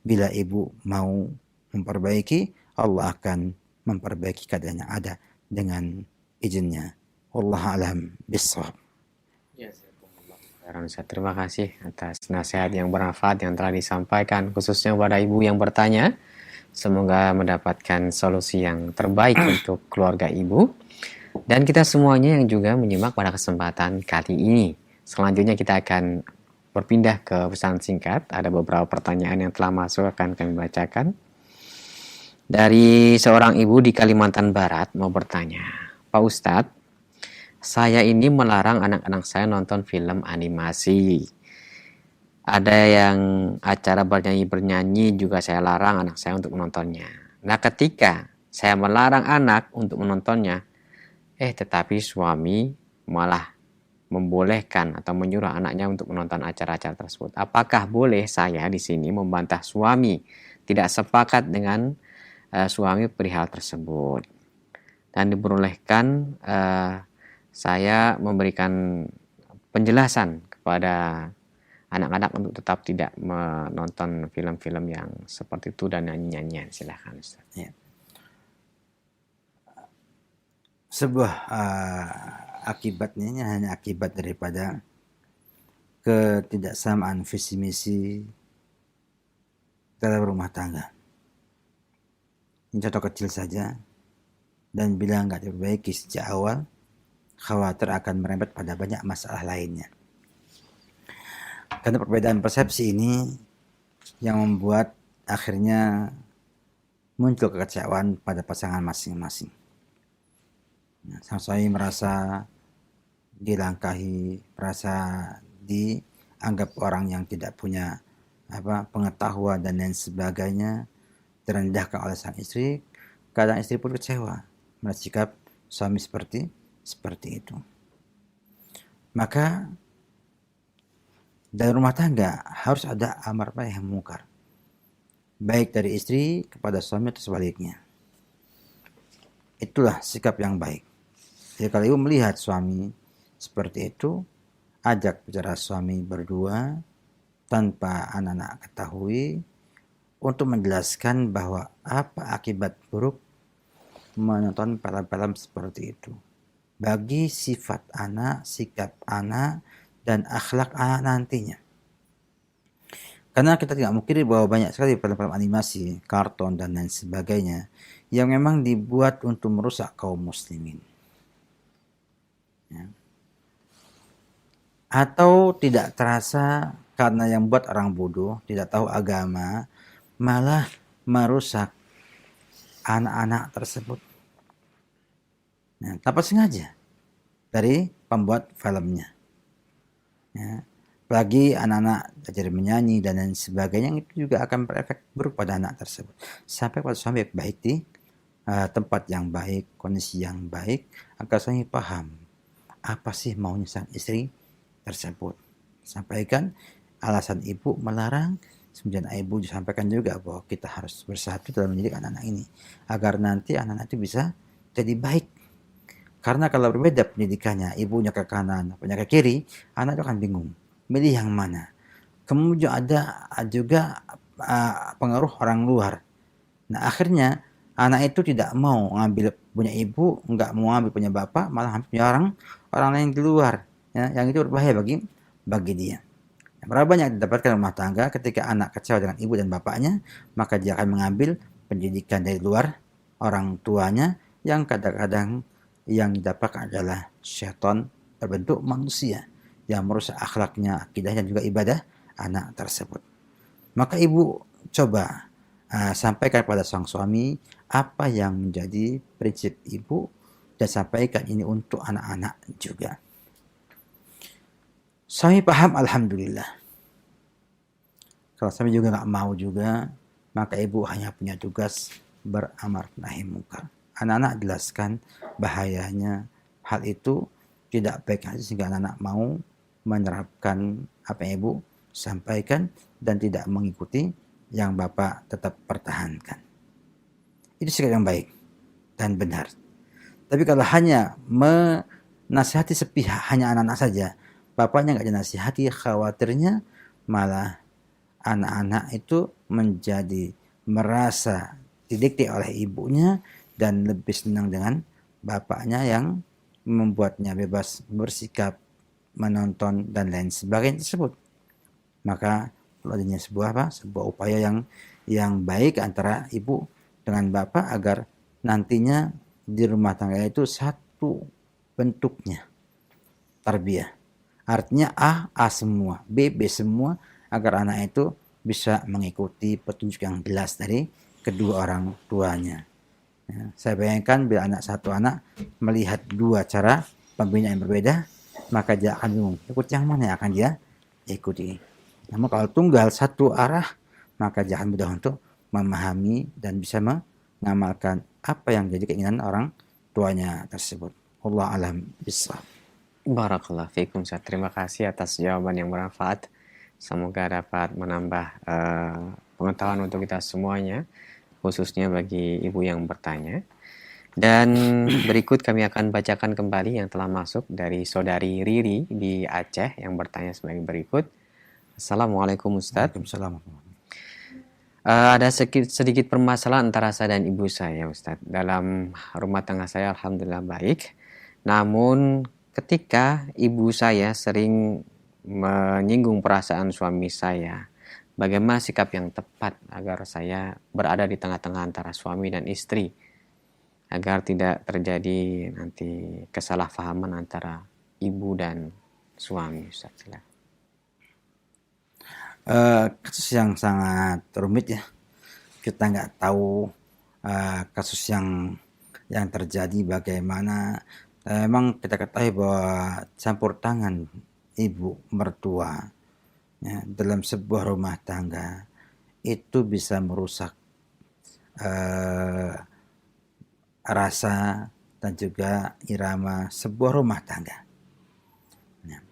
bila ibu mau memperbaiki, Allah akan memperbaiki keadaan yang ada dengan izinnya. Wallahu a'lam bishawab. Terima kasih atas nasihat yang bermanfaat yang telah disampaikan, khususnya kepada ibu yang bertanya. Semoga mendapatkan solusi yang terbaik untuk keluarga ibu dan kita semuanya yang juga menyimak pada kesempatan kali ini. Selanjutnya kita akan berpindah ke pesan singkat. Ada beberapa pertanyaan yang telah masuk, akan kami bacakan. Dari seorang ibu di Kalimantan Barat mau bertanya, Pak Ustadz, saya ini melarang anak-anak saya nonton film animasi. Ada yang acara bernyanyi juga saya larang anak saya untuk menontonnya. Nah, ketika saya melarang anak untuk menontonnya, tetapi suami malah membolehkan atau menyuruh anaknya untuk menonton acara-acara tersebut. Apakah boleh saya di sini membantah suami tidak sepakat dengan suami perihal tersebut? Dan diperbolehkan saya memberikan penjelasan kepada anak-anak untuk tetap tidak menonton film-film yang seperti itu dan nyanyi-nyanyian. Silakan Ustaz. Ya. Sebuah akibatnya hanya akibat daripada ketidaksamaan visi misi dalam rumah tangga. Ini contoh kecil saja, dan bila nggak diperbaiki sejak awal, khawatir akan merembet pada banyak masalah lainnya. Karena perbedaan persepsi ini yang membuat akhirnya muncul kekecewaan pada pasangan masing-masing. Sang suami merasa dilangkahi, merasa dianggap orang yang tidak punya pengetahuan dan lain sebagainya, direndahkan oleh sang istri. Kadang istri pun kecewa melihat sikap suami seperti itu. Maka dalam rumah tangga harus ada amar ma'ruf nahi munkar, baik dari istri kepada suami atau sebaliknya. Itulah sikap yang baik. Jadi kalau ibu melihat suami seperti itu, ajak bicara suami berdua tanpa anak-anak ketahui untuk menjelaskan bahwa apa akibat buruk menonton film-film seperti itu bagi sifat anak, sikap anak, dan akhlak anak nantinya. Karena kita tidak mungkin bahwa banyak sekali film-film animasi, kartun, dan lain sebagainya yang memang dibuat untuk merusak kaum muslimin. Ya. Atau tidak terasa karena yang buat orang bodoh, tidak tahu agama, malah merusak anak-anak tersebut. Nah, tanpa sengaja dari pembuat filmnya. Ya. Apalagi anak-anak belajar menyanyi dan lain sebagainya, itu juga akan berefek buruk pada anak tersebut. Sampai pada suami baik di tempat yang baik, kondisi yang baik, agar suami paham apa sih maunya sang istri tersebut. Sampaikan alasan ibu melarang, kemudian ibu disampaikan juga bahwa kita harus bersatu dalam mendidik anak-anak ini, agar nanti anak-anak itu bisa jadi baik. Karena kalau berbeda pendidikannya, ibunya ke kanan, bapaknya ke kiri, anak itu akan bingung milih yang mana. Kemudian ada juga pengaruh orang luar. Nah akhirnya anak itu tidak mau ngambil punya ibu, nggak mau ngambil punya bapak, malah ambil punya orang lain di luar. Ya, yang itu berbahaya bagi dia. Berapa banyak didapatkan rumah tangga ketika anak kecewa dengan ibu dan bapaknya, maka dia akan mengambil pendidikan dari luar orang tuanya, yang kadang-kadang yang didapatkan adalah syaitan berbentuk manusia yang merusak akhlaknya, akidahnya, dan juga ibadah anak tersebut. Maka ibu coba sampaikan kepada sang suami apa yang menjadi prinsip ibu, dan sampaikan ini untuk anak-anak juga. Suami paham, alhamdulillah. Kalau suami juga nggak mau juga, maka ibu hanya punya tugas beramar nahi munkar. Anak-anak jelaskan bahayanya hal itu tidak baik sehingga anak-anak mau menerapkan apa yang ibu sampaikan dan tidak mengikuti yang bapak tetap pertahankan. Itu sikap yang baik dan benar. Tapi kalau hanya menasihati sepihak, hanya anak-anak saja, bapaknya nggak dinasihati, khawatirnya malah anak-anak itu menjadi merasa didikte oleh ibunya dan lebih senang dengan bapaknya yang membuatnya bebas bersikap, menonton, dan lain sebagainya tersebut. Maka perlu adanya sebuah upaya yang baik antara ibu dengan bapak agar nantinya di rumah tangga itu satu bentuknya tarbiyah. Artinya A semua, B semua, agar anak itu bisa mengikuti petunjuk yang jelas dari kedua orang tuanya. Ya, saya bayangkan bila satu anak melihat dua cara pembinaan yang berbeda, maka dia akan bingung ikut yang mana yang akan dia ikuti. Namun kalau tunggal satu arah, maka dia akan mudah untuk memahami dan bisa mengamalkan apa yang jadi keinginan orang tuanya tersebut. Wallahu a'lam bishawab. Barakallahu fiikum Ustaz. Terima kasih atas jawaban yang bermanfaat. Semoga dapat menambah pengetahuan untuk kita semuanya, khususnya bagi ibu yang bertanya. Dan berikut kami akan bacakan kembali yang telah masuk dari saudari Riri di Aceh yang bertanya sebagai berikut. Assalamualaikum Ustaz. Waalaikumsalam. Ada sedikit permasalahan antara saya dan ibu saya Ustaz. Dalam rumah tangga saya alhamdulillah baik. Namun ketika ibu saya sering menyinggung perasaan suami saya, bagaimana sikap yang tepat agar saya berada di tengah-tengah antara suami dan istri, agar tidak terjadi nanti kesalahpahaman antara ibu dan suami, Ustaz. Kasus yang sangat rumit ya. Kita nggak tahu kasus yang yang terjadi bagaimana. Memang kita ketahui bahwa campur tangan ibu mertua ya, dalam sebuah rumah tangga itu bisa merusak rasa dan juga irama sebuah rumah tangga. Ya.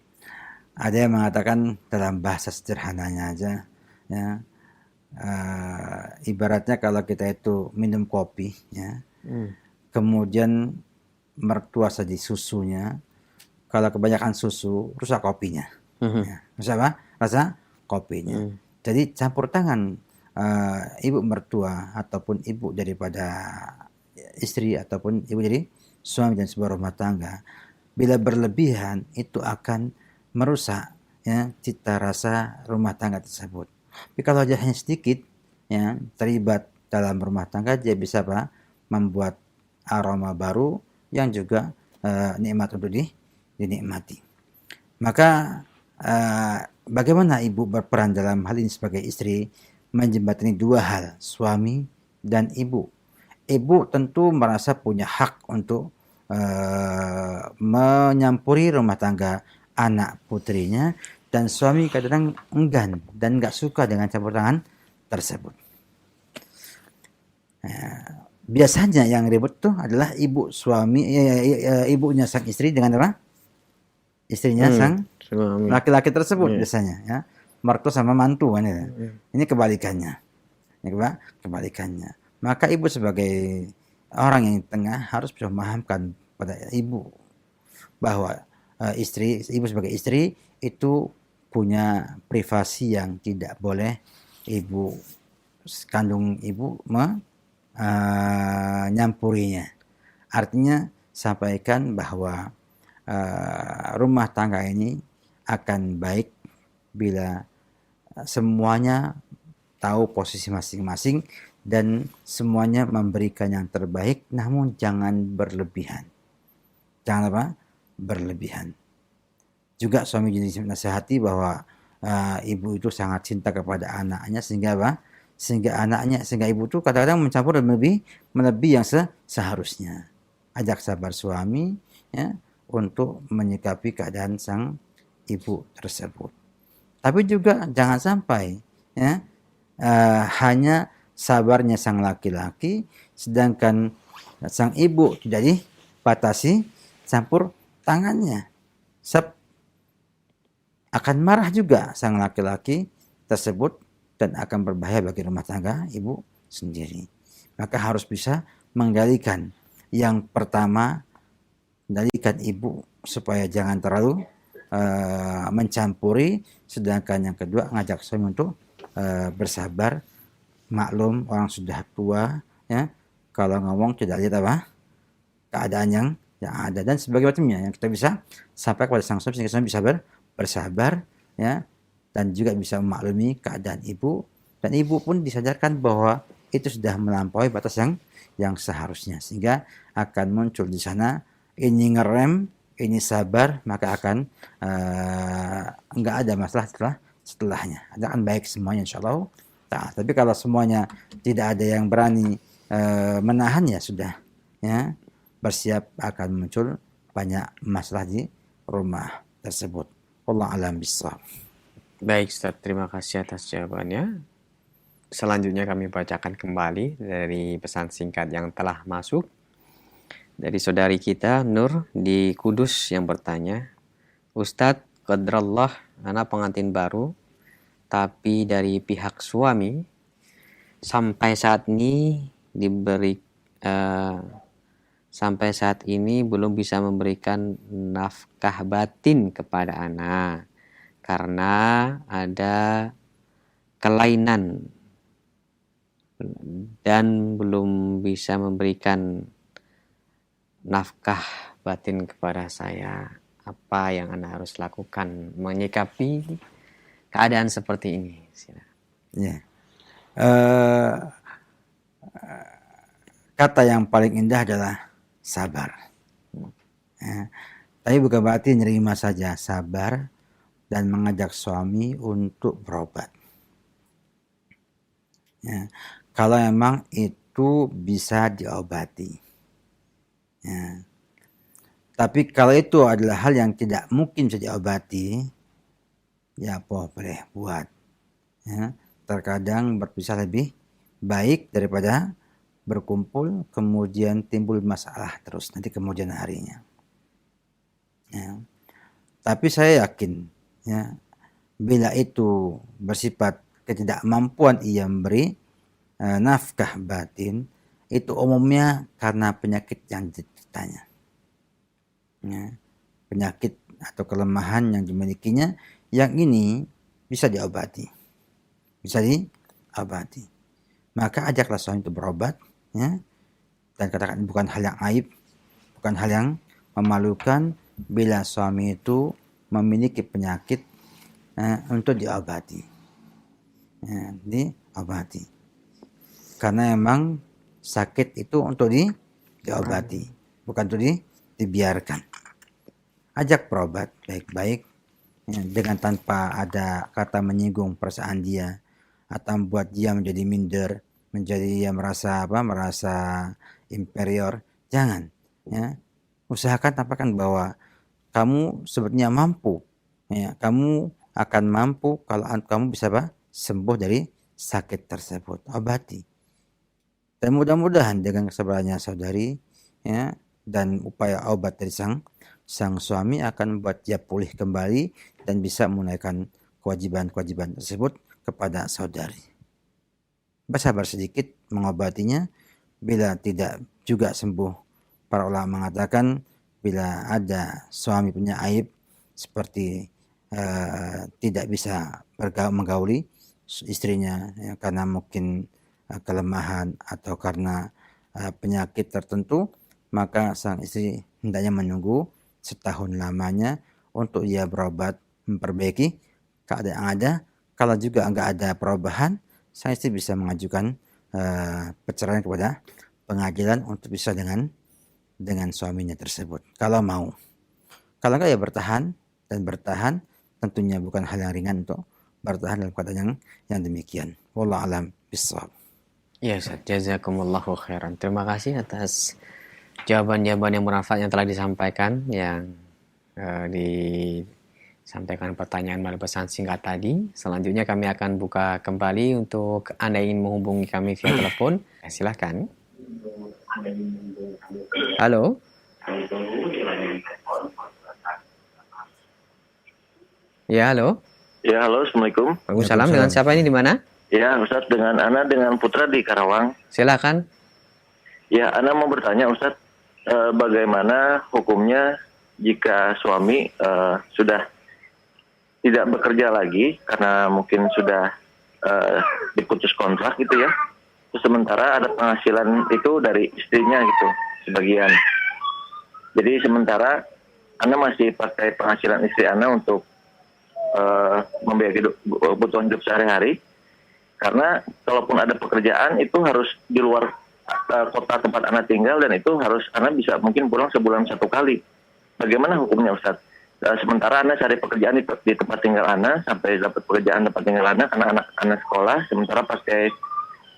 Ada yang mengatakan dalam bahasa sederhananya aja, ya, ibaratnya kalau kita itu minum kopi, ya, kemudian mertua saja susunya, kalau kebanyakan susu rusak kopinya, ya. Rusak apa? Rasa kopinya. Jadi campur tangan ibu mertua ataupun ibu daripada istri ataupun ibu dari suami dan sebuah rumah tangga, bila berlebihan itu akan merusak ya cita rasa rumah tangga tersebut. Tapi kalau dia hanya sedikit ya terlibat dalam rumah tangga, dia bisa apa? Membuat aroma baru yang juga nikmat untuk dinikmati. Maka bagaimana ibu berperan dalam hal ini sebagai istri, menjembatani dua hal, suami dan ibu. Ibu tentu merasa punya hak untuk menyampuri rumah tangga anak putrinya, dan suami kadang enggan dan nggak suka dengan campur tangan tersebut. Biasanya yang ribut tuh adalah ibu suami, ibunya sang istri dengan apa? Istrinya sang laki-laki tersebut biasanya ya. Mertua sama mantu kan ya. Ini kebalikannya. Ini kebalikannya. Maka ibu sebagai orang yang tengah harus bisa memahamkan pada ibu bahwa ibu sebagai istri itu punya privasi yang tidak boleh ibu kandung ibu menyampurinya. Artinya sampaikan bahwa rumah tangga ini akan baik bila semuanya tahu posisi masing-masing dan semuanya memberikan yang terbaik, namun jangan berlebihan. Jangan apa? Berlebihan. Juga suami jadi nasihati bahwa ibu itu sangat cinta kepada anaknya, sehingga apa? Sehingga ibu itu kadang-kadang mencampur dan melebihi yang seharusnya. Ajak sabar suami ya untuk menyikapi keadaan sang ibu tersebut. Tapi juga jangan sampai ya hanya sabarnya sang laki-laki, sedangkan sang ibu tidak dibatasi campur tangannya. Akan marah juga sang laki-laki tersebut dan akan berbahaya bagi rumah tangga ibu sendiri. Maka harus bisa mengendalikan. Yang pertama, kendalikan ibu supaya jangan terlalu mencampuri, sedangkan yang kedua ngajak suami untuk bersabar. Maklum orang sudah tua ya, kalau ngomong tidak lihat apa keadaan yang ada dan sebagainya macamnya, yang kita bisa sampai kepada sang suami sehingga suami bisa bersabar ya, dan juga bisa memaklumi keadaan ibu, dan ibu pun disadarkan bahwa itu sudah melampaui batas yang seharusnya, sehingga akan muncul di sana ini ngerem, ini sabar, maka akan enggak ada masalah setelahnya. Akan baik semuanya insyaallah. Tapi kalau semuanya tidak ada yang berani menahan, ya sudah ya, bersiap akan muncul banyak masalah di rumah tersebut. Wallahu a'lam bishawab. Baik Ustaz, terima kasih atas jawabannya. Selanjutnya kami bacakan kembali dari pesan singkat yang telah masuk dari saudari kita Nur di Kudus yang bertanya, Ustadz, qadrallah, anak pengantin baru, tapi dari pihak suami sampai saat ini belum bisa memberikan nafkah batin kepada anak karena ada kelainan dan belum bisa memberikan nafkah batin kepada saya. Apa yang Anda harus lakukan menyikapi keadaan seperti ini? Ya. Kata yang paling indah adalah sabar. Ya. Tapi bukan berarti nerima saja, sabar dan mengajak suami untuk berobat. Ya. Kalau memang itu bisa diobati. Ya. Tapi kalau itu adalah hal yang tidak mungkin bisa diobati, ya apa boleh buat. Ya. Terkadang berpisah lebih baik daripada berkumpul kemudian timbul masalah terus nanti kemudian harinya. Ya. Tapi saya yakin, ya, bila itu bersifat ketidakmampuan ia memberi nafkah batin, itu umumnya karena penyakit yang dideritanya. Ya, penyakit atau kelemahan yang dimilikinya, yang ini bisa diobati. Bisa diobati. Maka ajaklah suami itu berobat, ya, dan katakan bukan hal yang aib, bukan hal yang memalukan bila suami itu memiliki penyakit untuk diobati. Ya, diobati. Karena memang sakit itu untuk diobati, bukan untuk dibiarkan. Ajak berobat baik-baik, ya, dengan tanpa ada kata menyinggung perasaan dia atau membuat dia menjadi minder, menjadi dia merasa inferior. Jangan, ya. Usahakan tampakkan bahwa kamu sebetulnya mampu, ya, kamu akan mampu kalau kamu bisa sembuh dari sakit tersebut. Obati. Dan mudah-mudahan dengan kesabarannya saudari, ya, dan upaya obat dari sang suami akan membuat dia pulih kembali dan bisa menunaikan kewajiban-kewajiban tersebut kepada saudari. Bersabar sedikit mengobatinya. Bila tidak juga sembuh, para ulama mengatakan bila ada suami punya aib seperti tidak bisa menggauli istrinya, ya, karena mungkin kelemahan atau karena penyakit tertentu, maka sang istri hendaknya menunggu setahun lamanya untuk ia berobat memperbaiki keadaan yang ada. Kalau juga enggak ada perubahan, sang istri bisa mengajukan perceraian kepada pengadilan untuk bisa dengan suaminya tersebut. Kalau mau. Kalau enggak ya bertahan, tentunya bukan hal yang ringan untuk bertahan dalam keadaan yang demikian. Wallahu a'lam bishawab. Ya Ustaz, jazakumullahu khairan. Terima kasih atas jawaban-jawaban yang bermanfaat yang telah disampaikan, yang disampaikan pertanyaan melalui pesan singkat tadi. Selanjutnya kami akan buka kembali untuk Anda ingin menghubungi kami via telepon. Silakan. Halo. Ya, halo. Ya, halo, Assalamualaikum. Waalaikumsalam. Dengan siapa ini, di mana? Ya, Ustaz, dengan Ana dengan Putra di Karawang. Silakan. Ya, Ana mau bertanya, Ustaz, bagaimana hukumnya jika suami sudah tidak bekerja lagi karena mungkin sudah diputus kontrak gitu ya. Terus sementara ada penghasilan itu dari istrinya gitu, sebagian. Jadi sementara Ana masih pakai penghasilan istri Ana untuk membiayai kebutuhan hidup sehari-hari. Karena kalaupun ada pekerjaan itu harus di luar kota tempat Ana tinggal, dan itu harus Ana bisa mungkin pulang sebulan satu kali. Bagaimana hukumnya, Ustaz? Sementara Ana cari pekerjaan di tempat tinggal Ana, sampai dapat pekerjaan tempat tinggal Ana karena anak sekolah, sementara pakai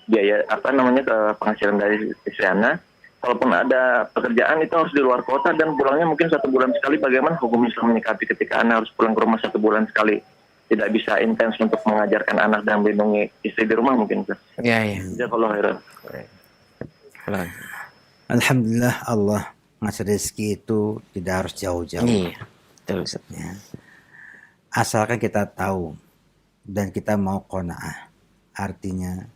biaya ke penghasilan dari istri Ana. Kalaupun ada pekerjaan itu harus di luar kota dan pulangnya mungkin 1 bulan sekali. Bagaimana hukum Islam menyikapi ketika Ana harus pulang ke rumah 1 bulan sekali? Tidak bisa intens untuk mengajarkan anak dan melindungi istri di rumah mungkin, Ustaz. Ya, ya. Jazakallahu khairan. Alhamdulillah, Allah ngasih rezeki itu tidak harus jauh-jauh. Iya, betul Ustaz. Ya. Asalkan kita tahu dan kita mau qanaah. Artinya,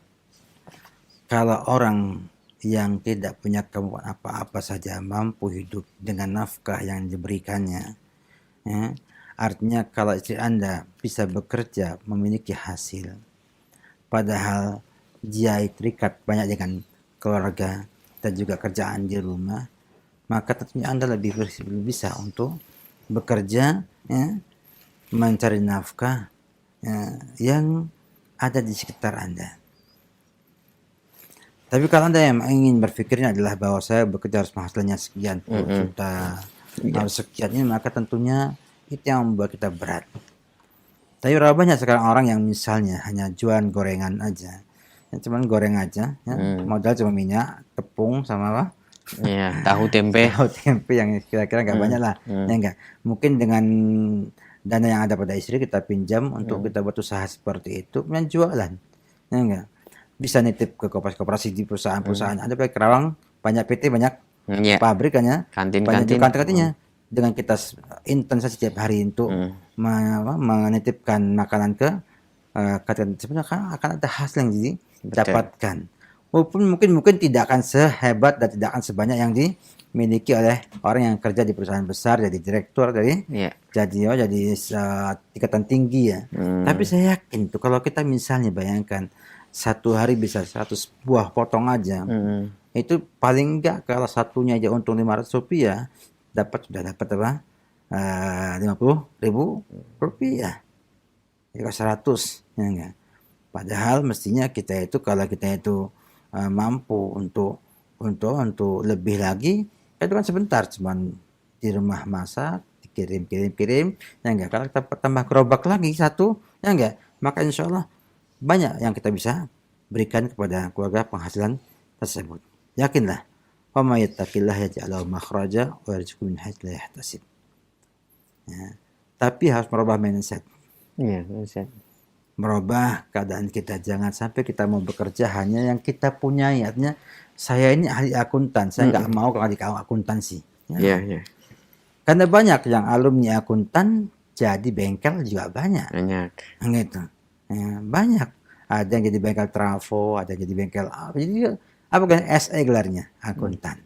kalau orang yang tidak punya kemampuan apa-apa saja mampu hidup dengan nafkah yang diberikannya, ya, artinya kalau istri Anda bisa bekerja memiliki hasil, padahal dia terikat banyak dengan keluarga dan juga kerjaan di rumah, maka tentunya Anda lebih bisa untuk bekerja, ya, mencari nafkah, ya, yang ada di sekitar Anda. Tapi kalau Anda yang ingin berpikirnya adalah bahwa saya bekerja harus penghasilannya sekian puluh juta, harus sekian ini, maka tentunya itu yang membuat kita berat. Tapi berapa banyak sekarang orang yang misalnya hanya jualan gorengan aja, ya, cuman goreng aja, ya, modal cuma minyak, tepung sama Iya, tahu tempe. Tahu tempe yang kira-kira nggak banyak lah, ya enggak. Mungkin dengan dana yang ada pada istri kita pinjam untuk kita buat usaha seperti itu, kemudian jualan, ya enggak. Bisa nitip ke koperasi di perusahaan-perusahaan. Ada di Kerawang banyak PT, banyak Iya. pabrik kan ya, banyak Kantin-kantin. juga kantin-kantinnya. Dengan kita intensasi setiap hari untuk menitipkan makanan ke kantin tersebut, akan ada hasil yang didapatkan. Walaupun mungkin tidak akan sehebat dan tidak akan sebanyak yang dimiliki oleh orang yang kerja di perusahaan besar, jadi direktur, Iya. jadi tingkatan tinggi ya. Tapi saya yakin tuh kalau kita misalnya bayangkan satu hari bisa 100 buah potong aja, itu paling enggak kalau satunya aja untung 500 rupiah, sudah dapat apa? 50.000 rupiah. Jadi 100, ya enggak. Padahal mestinya kita itu kalau kita itu mampu untuk lebih lagi, itu kan sebentar, cuman di rumah masak, dikirim, ya enggak. Kalau kita tambah gerobak lagi satu, ya enggak, maka insya Allah banyak yang kita bisa berikan kepada keluarga penghasilan tersebut. Yakinlah, wa may yattaqillah yaj'al lahu makhraja wa yarzuqhu min haitsu la yahtasib. Ya. Tapi harus merubah mindset. Iya, Ustaz. Merubah keadaan kita, jangan sampai kita mau bekerja hanya yang kita punyai. Artinya saya ini ahli akuntan, saya nggak mau kalau di akuntansi. Iya, iya. Karena banyak yang alumni akuntan jadi bengkel juga banyak. Banyak. Gitu. Ya, banyak. Ada yang jadi bengkel trafo, ada yang jadi bengkel apa. Jadi apa kan SE gelarnya akuntan.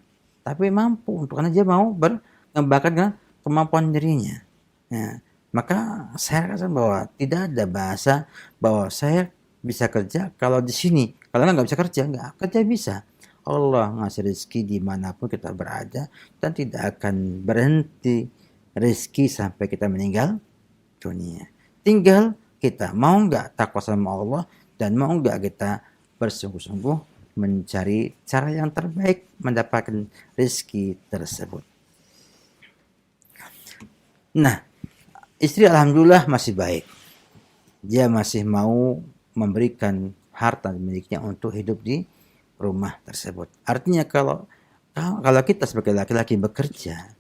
Tapi mampu karena dia mau mengembangkan kemampuan dirinya. Ya. Maka saya rasa bahwa tidak ada bahasa bahwa saya bisa kerja kalau di sini. Kalau nggak bisa kerja, nggak kerja bisa. Allah ngasih rezeki dimanapun kita berada dan tidak akan berhenti rezeki sampai kita meninggal dunia. Tinggal kita mau nggak takwa sama Allah dan mau nggak kita bersungguh-sungguh mencari cara yang terbaik mendapatkan rezeki tersebut. Nah, istri alhamdulillah masih baik. Dia masih mau memberikan harta miliknya untuk hidup di rumah tersebut. Artinya kalau kita sebagai laki-laki bekerja,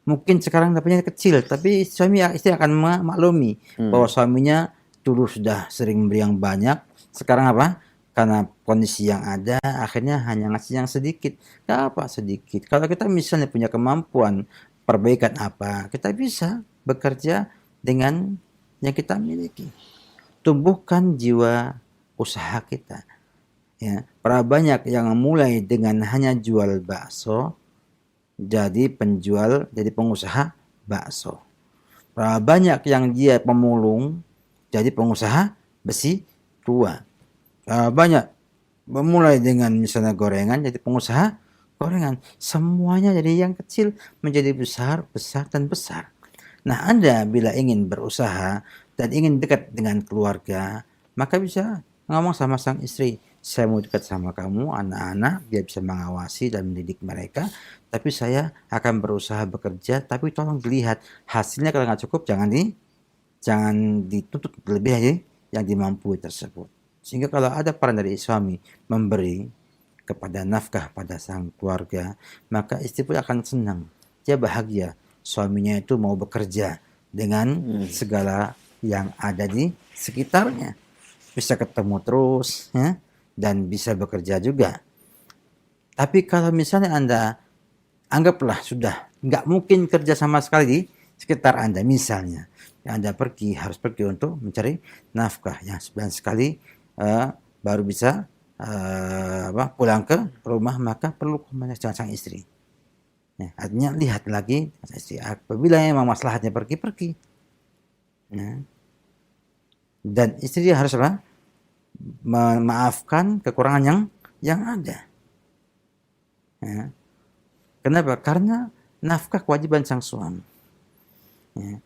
mungkin sekarang dapatnya kecil, tapi istri akan memaklumi bahwa suaminya dulu sudah sering memberi yang banyak, sekarang apa? Karena kondisi yang ada, akhirnya hanya ngasih yang sedikit. Gak apa sedikit. Kalau kita misalnya punya kemampuan perbaikan apa, kita bisa bekerja dengan yang kita miliki. Tumbuhkan jiwa usaha kita. Ya, para banyak yang mulai dengan hanya jual bakso, jadi pengusaha bakso. Para banyak yang dia pemulung, jadi pengusaha besi tua. Banyak memulai dengan misalnya gorengan, jadi pengusaha gorengan. Semuanya dari yang kecil menjadi besar, besar, dan besar. Nah, Anda bila ingin berusaha dan ingin dekat dengan keluarga, maka bisa ngomong sama sang istri, saya mau dekat sama kamu, anak-anak, biar bisa mengawasi dan mendidik mereka, tapi saya akan berusaha bekerja, tapi tolong dilihat hasilnya. Kalau nggak cukup, jangan dituntut lebih aja yang dimampu tersebut. Sehingga kalau ada peran dari suami memberi kepada nafkah pada sang keluarga, maka istri pun akan senang. Dia bahagia. Suaminya itu mau bekerja dengan segala yang ada di sekitarnya. Bisa ketemu terus, ya, dan bisa bekerja juga. Tapi kalau misalnya Anda anggaplah sudah nggak mungkin kerja sama sekali di sekitar Anda, misalnya Anda harus pergi untuk mencari nafkah yang sebulan sekali baru bisa pulang ke rumah, maka perlu komunikasi sang istri. Ya, artinya lihat lagi istri, apabila memang maslahatnya pergi. Ya. Dan istri dia harus memaafkan kekurangan yang ada. Ya. Kenapa? Karena nafkah kewajiban sang suami. Ya.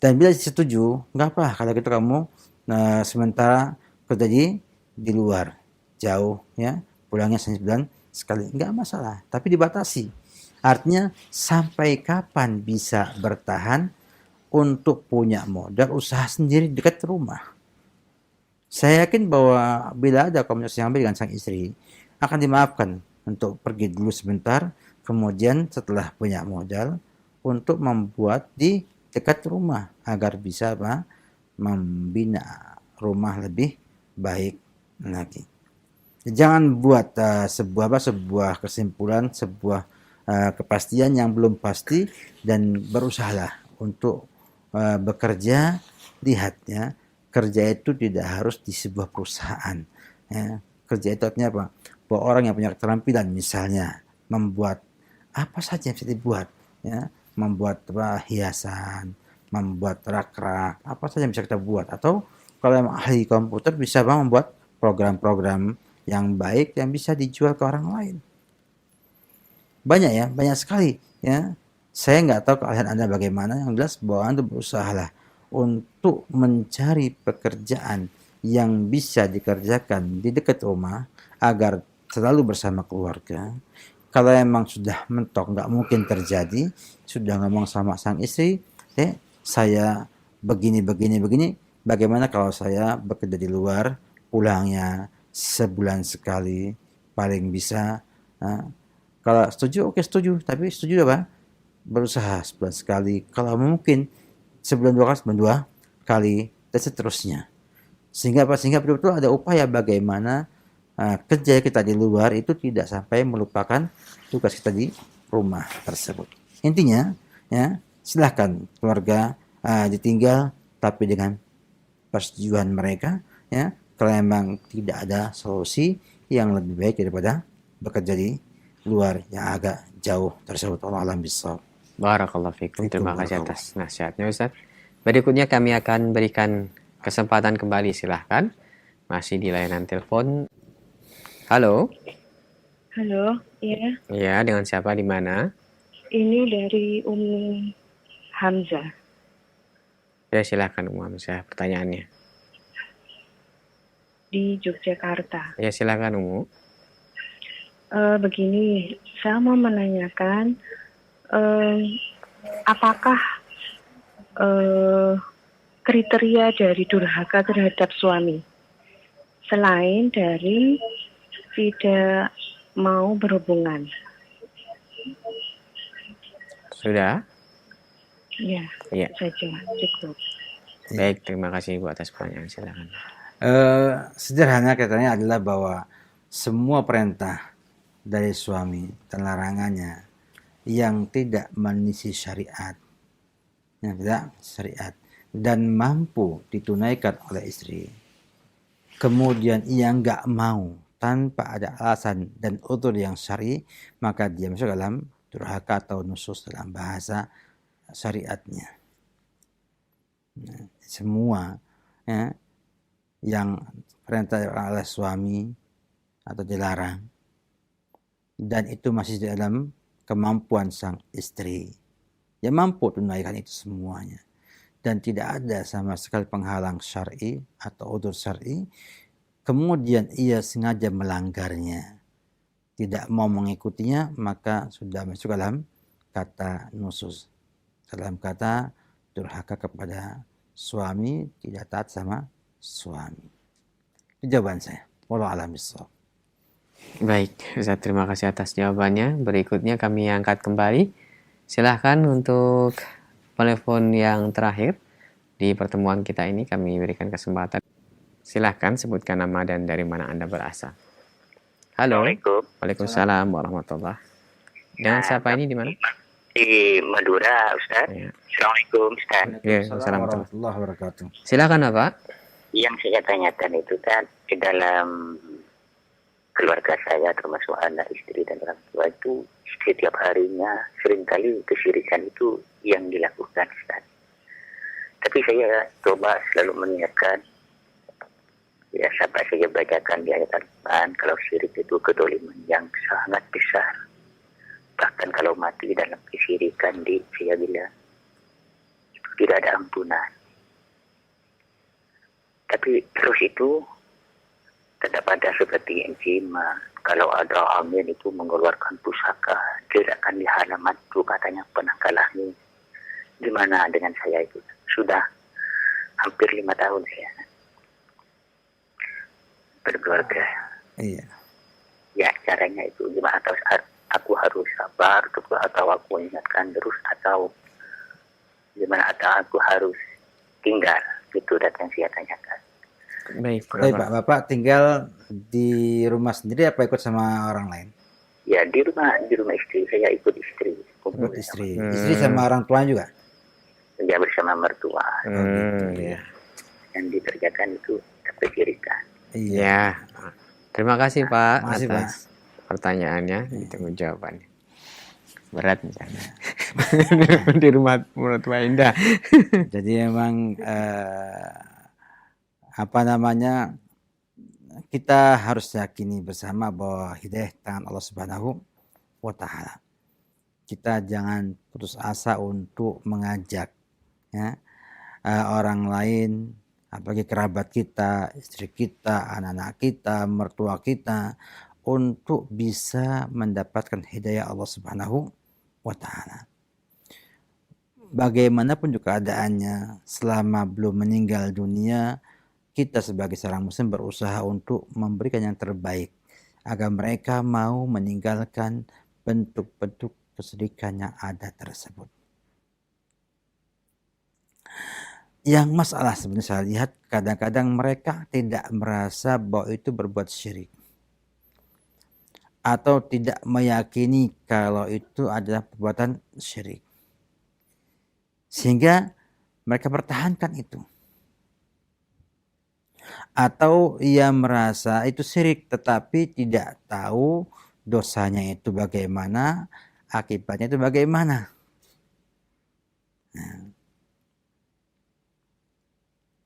Dan bila setuju, nggak apa kalau gitu kamu sementara kerja di luar jauh, ya, pulangnya sebulan sekali, nggak masalah, tapi dibatasi. Artinya sampai kapan bisa bertahan untuk punya modal usaha sendiri dekat rumah. Saya yakin bahwa bila ada komunikasi yang baik dengan sang istri, akan dimaafkan untuk pergi dulu sebentar, Kemudian setelah punya modal untuk membuat di dekat rumah agar bisa apa? Membina rumah lebih baik lagi. Jangan buat sebuah kesimpulan, sebuah kepastian yang belum pasti, dan berusahalah untuk bekerja. Lihat ya, kerja itu tidak harus di sebuah perusahaan. Ya. Kerja itu artinya apa? Bahwa orang yang punya keterampilan, misalnya membuat apa saja yang bisa dibuat, ya, membuat hiasan, membuat rak-rak, apa saja yang bisa kita buat. Atau kalau yang ahli komputer bisa membuat program-program yang baik yang bisa dijual ke orang lain. Banyak ya, banyak sekali ya. Saya nggak tahu keahlian Anda bagaimana, yang jelas bahwa Anda berusahalah untuk mencari pekerjaan yang bisa dikerjakan di dekat rumah agar selalu bersama keluarga. Kalau emang sudah mentok nggak mungkin terjadi, sudah ngomong sama sang istri, saya begini, bagaimana kalau saya bekerja di luar, pulangnya sebulan sekali, paling bisa. Kalau setuju, oke setuju, tapi setuju apa? Berusaha sebulan sekali, kalau mungkin sebulan dua kali, dan seterusnya. Sehingga apa? Sehingga betul-betul ada upaya bagaimana kerja kita di luar itu tidak sampai melupakan tugas kita di rumah tersebut. Intinya, ya, silahkan keluarga ditinggal, tapi dengan persetujuan mereka, ya. Kalau memang tidak ada solusi yang lebih baik daripada bekerja di luar yang agak jauh tersebut. Allah alam bisawab. Barakallahu fikum. Terima kasih atas nasihatnya, Ustaz. Berikutnya kami akan berikan kesempatan kembali, silahkan. Masih di layanan telepon. Halo. Halo, iya. Iya, dengan siapa, di mana? Ini dari Hamzah. Ya, silahkan Hamzah, pertanyaannya. Di Yogyakarta. Ya, silahkan Begini, saya mau menanyakan, apakah kriteria dari durhaka terhadap suami selain dari tidak mau berhubungan? Sudah? Ya, Iya. saja cukup. Baik, terima kasih Ibu atas pertanyaan. Silakan. Sederhana katanya adalah bahwa semua perintah dari suami dan larangannya yang tidak menisi syariat, dan mampu ditunaikan oleh istri, kemudian ia nggak mau tanpa ada alasan dan udzur yang syar'i, maka dia masuk dalam durhaka atau nusus dalam bahasa syariatnya. Semua ya, yang perintah oleh suami atau dilarang dan itu masih dalam kemampuan sang istri, ya mampu tunaikan itu semuanya, dan tidak ada sama sekali penghalang syar'i atau udzur syar'i, kemudian ia sengaja melanggarnya, tidak mau mengikutinya, maka sudah masuk dalam kata nusus, dalam kata durhaka kepada suami, tidak taat sama suami. Itu jawaban saya. Wallahu a'lam bishawab. Baik, Ustaz, terima kasih atas jawabannya. Berikutnya kami angkat kembali. Silahkan untuk telepon yang terakhir di pertemuan kita ini, kami berikan kesempatan. Silahkan sebutkan nama dan dari mana Anda berasal. Halo. Assalamualaikum. Waalaikumsalam warahmatullahi. Dengan siapa ini, di mana? Di Madura, Ustaz. Ya. Assalamualaikum, Ustaz. Waalaikumsalam warahmatullahi wabarakatuh. Silakan, Pak. Yang saya tanyakan itu kan di dalam keluarga saya, termasuk anak, istri, dan orang tua itu setiap harinya seringkali kesyirikan itu yang dilakukan, Ustaz. Tapi saya coba selalu mengingatkan, ya sampai saya bacakan di ayat Al-Quran, kalau syirik itu kedoliman yang sangat besar. Bahkan kalau mati dalam kesyirikan, saya bilang itu tidak ada ampunan. Tapi terus itu tetap ada seperti enzima. Kalau ada angin itu mengeluarkan pusaka, gerakan di halaman itu katanya penangkal angin. Gimana dengan saya itu? Sudah hampir 5 tahun saya berkeluarga. Iya. Ya caranya itu gimana? aku harus sabar atau aku ingatkan terus, atau gimana, atau aku harus tinggal, itu yang saya tanyakan. Baik, Baik Pak, Bapak tinggal di rumah sendiri apa ikut sama orang lain? Ya di rumah istri, saya ikut istri. Ikut istri. Istri sama orang tua juga? Ya bersama mertua. Ya. Yang dikerjakan itu kecirikan. Iya. Terima kasih Pak Makasih, atas pertanyaannya, ditunggu jawabannya. Berat misalnya. Di rumah mertua indah. Jadi memang kita harus yakini bersama bahwa hidayah tangan Allah Subhanahu wa taala. Kita jangan putus asa untuk mengajak orang lain, apalagi kerabat kita, istri kita, anak-anak kita, mertua kita, untuk bisa mendapatkan hidayah Allah Subhanahu wa taala. Bagaimanapun juga keadaannya, selama belum meninggal dunia, kita sebagai seorang muslim berusaha untuk memberikan yang terbaik agar mereka mau meninggalkan bentuk-bentuk kesyirikan yang ada tersebut. Yang masalah sebenarnya saya lihat kadang-kadang mereka tidak merasa bahwa itu berbuat syirik, atau tidak meyakini kalau itu adalah perbuatan syirik, sehingga mereka pertahankan itu. Atau ia merasa itu syirik tetapi tidak tahu dosanya itu bagaimana, akibatnya itu bagaimana.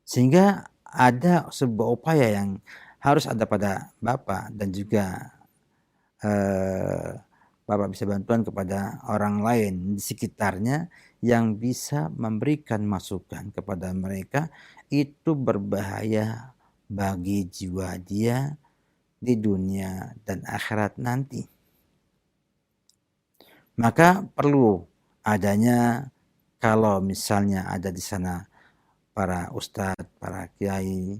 Sehingga ada sebuah upaya yang harus ada pada Bapak dan juga Bapak bisa bantuan kepada orang lain di sekitarnya yang bisa memberikan masukan kepada mereka. Itu berbahaya bagi jiwa dia di dunia dan akhirat nanti. Maka perlu adanya, kalau misalnya ada di sana para ustadz, para kiai,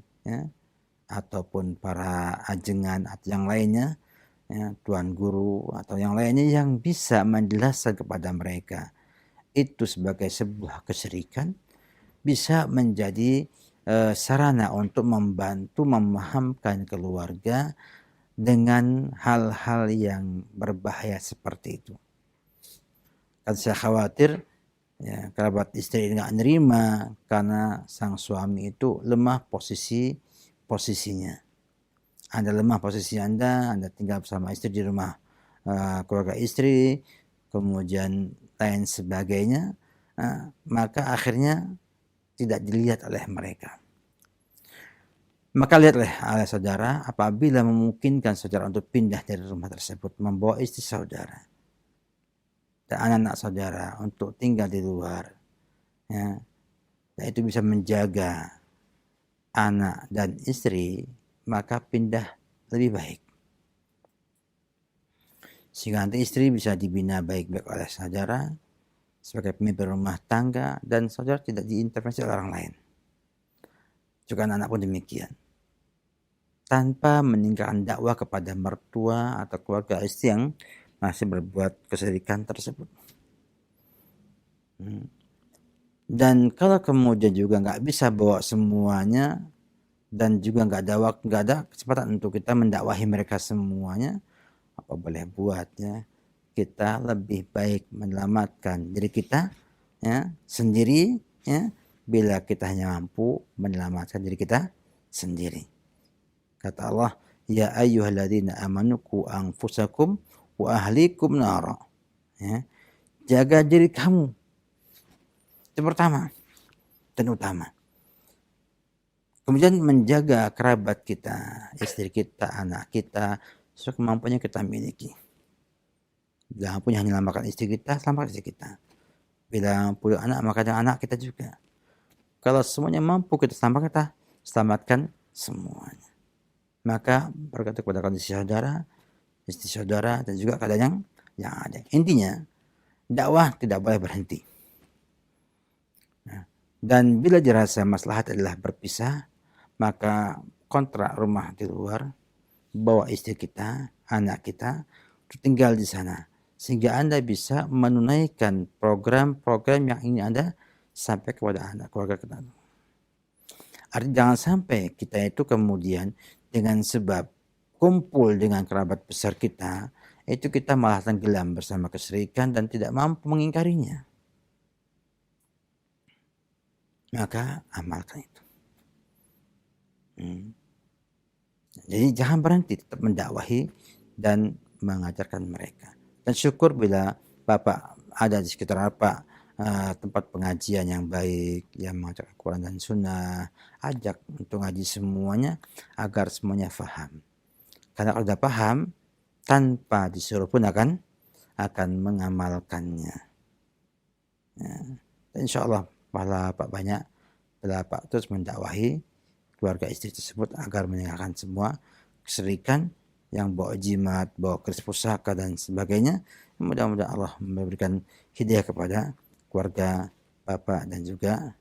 ataupun para ajengan atau yang lainnya, tuan guru atau yang lainnya yang bisa menjelaskan kepada mereka itu sebagai sebuah kesyirikan, bisa menjadi sarana untuk membantu memahamkan keluarga dengan hal-hal yang berbahaya seperti itu. Kan saya khawatir kerabat istri nggak nerima karena sang suami itu lemah posisinya. Anda lemah posisi Anda tinggal bersama istri di rumah keluarga istri, kemudian lain sebagainya, maka akhirnya tidak dilihat oleh mereka. Maka lihatlah oleh saudara, apabila memungkinkan saudara untuk pindah dari rumah tersebut, membawa istri saudara dan anak-anak saudara untuk tinggal di luar, dan itu bisa menjaga anak dan istri, maka pindah lebih baik. Sehingga nanti istri bisa dibina baik-baik oleh saudara sebagai pemimpin rumah tangga, dan saudara tidak diintervensi oleh orang lain. Juga anak-anak pun demikian. Tanpa meninggalkan dakwah kepada mertua atau keluarga istri yang masih berbuat kesyirikan tersebut. Dan kalau kemudian juga nggak bisa bawa semuanya, dan juga nggak ada kesempatan untuk kita mendakwahi mereka semuanya, apa boleh buatnya, kita lebih baik menyelamatkan diri kita sendiri, bila kita hanya mampu menyelamatkan diri kita sendiri. Kata Allah, ya ayyuhalladzina amanu qu anfusakum wa ahlikum nara. Jaga diri kamu, itu pertama dan utama. Kemudian menjaga kerabat kita, istri kita, anak kita, sesuai kemampuan yang kita miliki. Bila mampu hanya menyelamatkan istri kita, selamatkan istri kita. Bila mampu anak, maka dengan anak kita juga. Kalau semuanya mampu kita selamatkan semuanya. Maka berkata kepada kondisi saudara, istri saudara, dan juga keadaan yang ada. Intinya, dakwah tidak boleh berhenti. Dan bila dirasa maslahat adalah berpisah, maka kontrak rumah di luar, bawa istri kita, anak kita, tinggal di sana sehingga Anda bisa menunaikan program-program yang ingin Anda sampai kepada anak keluarga kita. Artinya jangan sampai kita itu kemudian dengan sebab kumpul dengan kerabat besar kita, itu kita malah tenggelam bersama kesyirikan dan tidak mampu mengingkarinya. Maka amalkan itu. Jadi jangan berhenti, tetap mendakwahi dan mengajarkan mereka. Dan syukur bila Bapak ada di sekitar Bapak tempat pengajian yang baik, yang mengajarkan Quran dan Sunnah, ajak untuk ngaji semuanya agar semuanya faham. Karena kalau sudah paham, tanpa disuruh pun akan mengamalkannya. Ya. Dan insya Allah pahala Pak banyak bila Pak terus mendakwahi keluarga istri tersebut agar meninggalkan semua kesyirikan yang bawa jimat, bawa keris pusaka dan sebagainya. Mudah-mudahan Allah memberikan hidayah kepada keluarga Bapak dan juga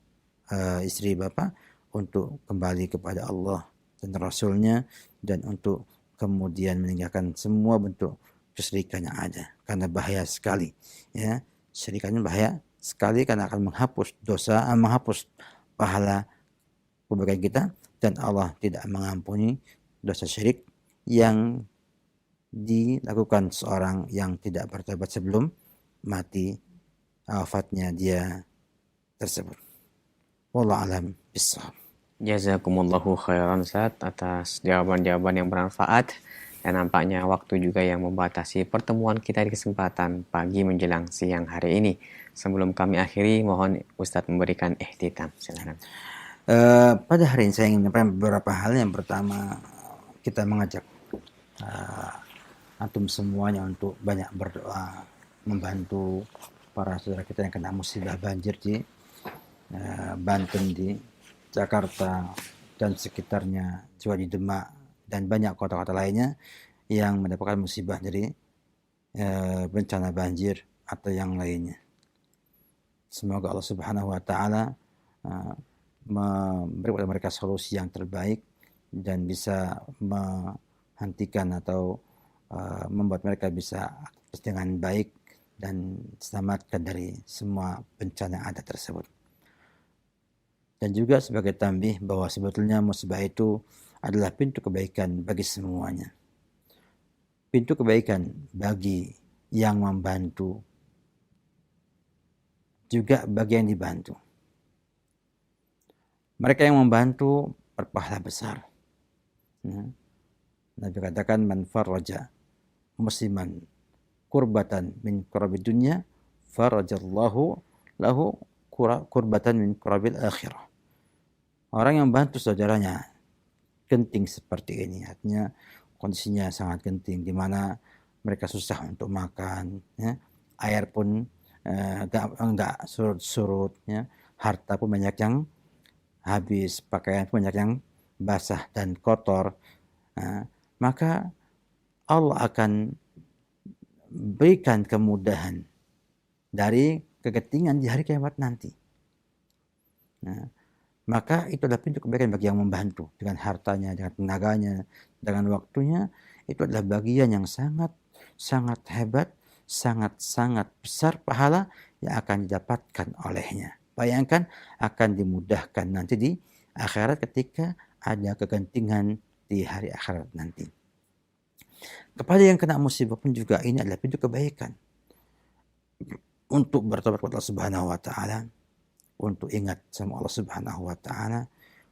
istri Bapak untuk kembali kepada Allah dan Rasulnya dan untuk kemudian meninggalkan semua bentuk kesyirikan yang ada, karena bahaya sekali, ya. Syirikannya bahaya sekali karena akan menghapus dosa, menghapus pahala kebaikan kita, dan Allah tidak mengampuni dosa syirik yang dilakukan seorang yang tidak bertobat sebelum mati wafatnya dia tersebut. Wallahu a'lam bishawab. Jazakumullahu khairan Ustaz atas jawaban-jawaban yang bermanfaat, dan nampaknya waktu juga yang membatasi pertemuan kita di kesempatan pagi menjelang siang hari ini. Sebelum kami akhiri, mohon Ustaz memberikan ihtitam. Silakan. Pada hari ini saya ingin menyampaikan beberapa hal. Yang pertama, kita mengajak antum semuanya untuk banyak berdoa, membantu para saudara kita yang kena musibah banjir di Banten, di Jakarta dan sekitarnya, juga di Demak dan banyak kota-kota lainnya yang mendapatkan musibah dari bencana banjir atau yang lainnya. Semoga Allah Subhanahu wa taala memberi kepada mereka solusi yang terbaik dan bisa menghentikan atau membuat mereka bisa aktif dengan baik dan selamatkan dari semua bencana yang ada tersebut. Dan juga sebagai tambih bahwa sebetulnya musibah itu adalah pintu kebaikan bagi semuanya. Pintu kebaikan bagi yang membantu, juga bagi yang dibantu. Mereka yang membantu berpahala besar. Nabi katakan, man farraja musliman kurbatan min kurabil dunya farajallahu lahu kurbatan min kurabil akhirah. Orang yang bantu saudaranya genting seperti ini, artinya kondisinya sangat genting, di mana mereka susah untuk makan, ya. Air pun enggak surut-surut, ya. Harta pun banyak yang habis, pakaian pun banyak yang basah dan kotor. Maka Allah akan berikan kemudahan dari kegentingan di hari kiamat nanti. Maka itu adalah pintu kebaikan bagi yang membantu dengan hartanya, dengan tenaganya, dengan waktunya. Itu adalah bagian yang sangat hebat, sangat besar pahala yang akan didapatkan olehnya. Bayangkan akan dimudahkan nanti di akhirat ketika ada kegentingan di hari akhirat nanti. Kepada yang kena musibah pun juga ini adalah pintu kebaikan untuk bertobat kepada Allah Subhanahu wa taala, untuk ingat sama Allah Subhanahu wa taala,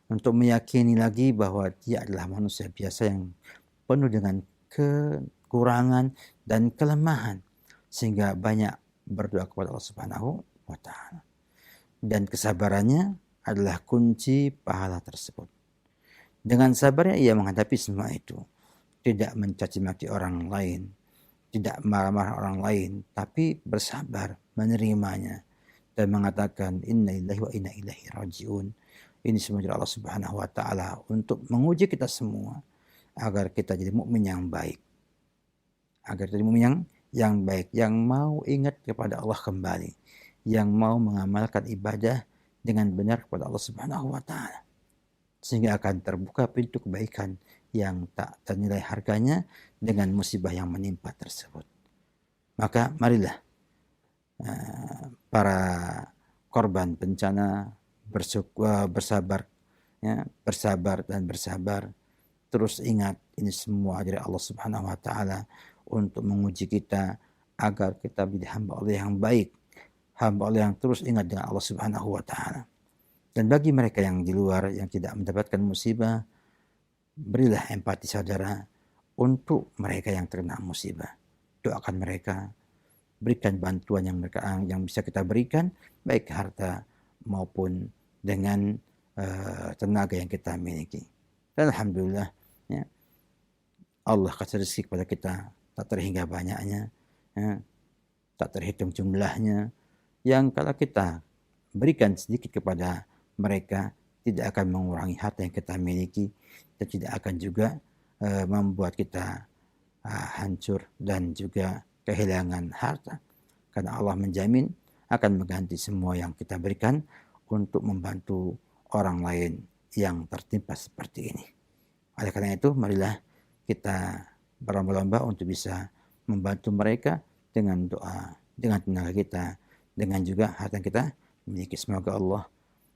untuk meyakini lagi bahwa dia adalah manusia biasa yang penuh dengan kekurangan dan kelemahan, sehingga banyak berdoa kepada Allah Subhanahu wa taala. Dan kesabarannya adalah kunci pahala tersebut. Dengan sabarnya ia menghadapi semua itu, tidak mencaci maki orang lain, tidak marah-marah orang lain, tapi bersabar menerimanya dan mengatakan inna lillahi wa inna ilaihi rajiun. Ini semua dari Allah Subhanahu wa taala untuk menguji kita semua agar kita jadi mukmin yang baik. Agar jadi mukmin yang baik, yang mau ingat kepada Allah kembali, yang mau mengamalkan ibadah dengan benar kepada Allah Subhanahu wa taala. Sehingga akan terbuka pintu kebaikan yang tak ternilai harganya dengan musibah yang menimpa tersebut. Maka marilah para korban bencana bersabar, ya, bersabar dan bersabar. Terus ingat, ini semua dari Allah Subhanahu wa taala untuk menguji kita agar kita menjadi hamba Allah yang baik, hamba Allah yang terus ingat dengan Allah Subhanahu wa taala. Dan bagi mereka yang di luar yang tidak mendapatkan musibah, berilah empati saudara untuk mereka yang terkena musibah. Doakan mereka, berikan bantuan yang bisa kita berikan, baik harta maupun dengan tenaga yang kita miliki. Dan alhamdulillah, ya, Allah kasih rezeki kepada kita tak terhingga banyaknya, ya, tak terhitung jumlahnya, yang kalau kita berikan sedikit kepada mereka tidak akan mengurangi harta yang kita miliki dan tidak akan juga membuat kita hancur dan juga kehilangan harta, karena Allah menjamin akan mengganti semua yang kita berikan untuk membantu orang lain yang tertimpa seperti ini. Oleh karena itu, marilah kita berlomba-lomba untuk bisa membantu mereka dengan doa, dengan tenaga kita, dengan juga harta yang kita miliki. Semoga Allah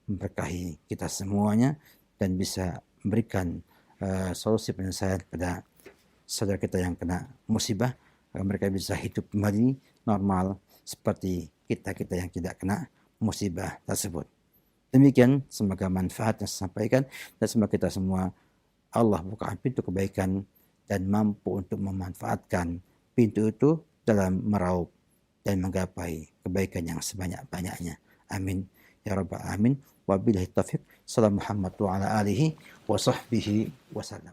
memberkahi kita semuanya dan bisa memberikan solusi penyelesaian pada saudara kita yang kena musibah, agar mereka bisa hidup kembali normal seperti kita-kita yang tidak kena musibah tersebut. Demikian, semoga manfaat yang saya sampaikan dan semoga kita semua Allah bukakan pintu kebaikan dan mampu untuk memanfaatkan pintu itu dalam meraup dan menggapai kebaikan yang sebanyak-banyaknya. Amin ya rabbal alamin. Wabillahi taufiq. Salam Muhammad wa ala alihi wa sahbihi wasallam.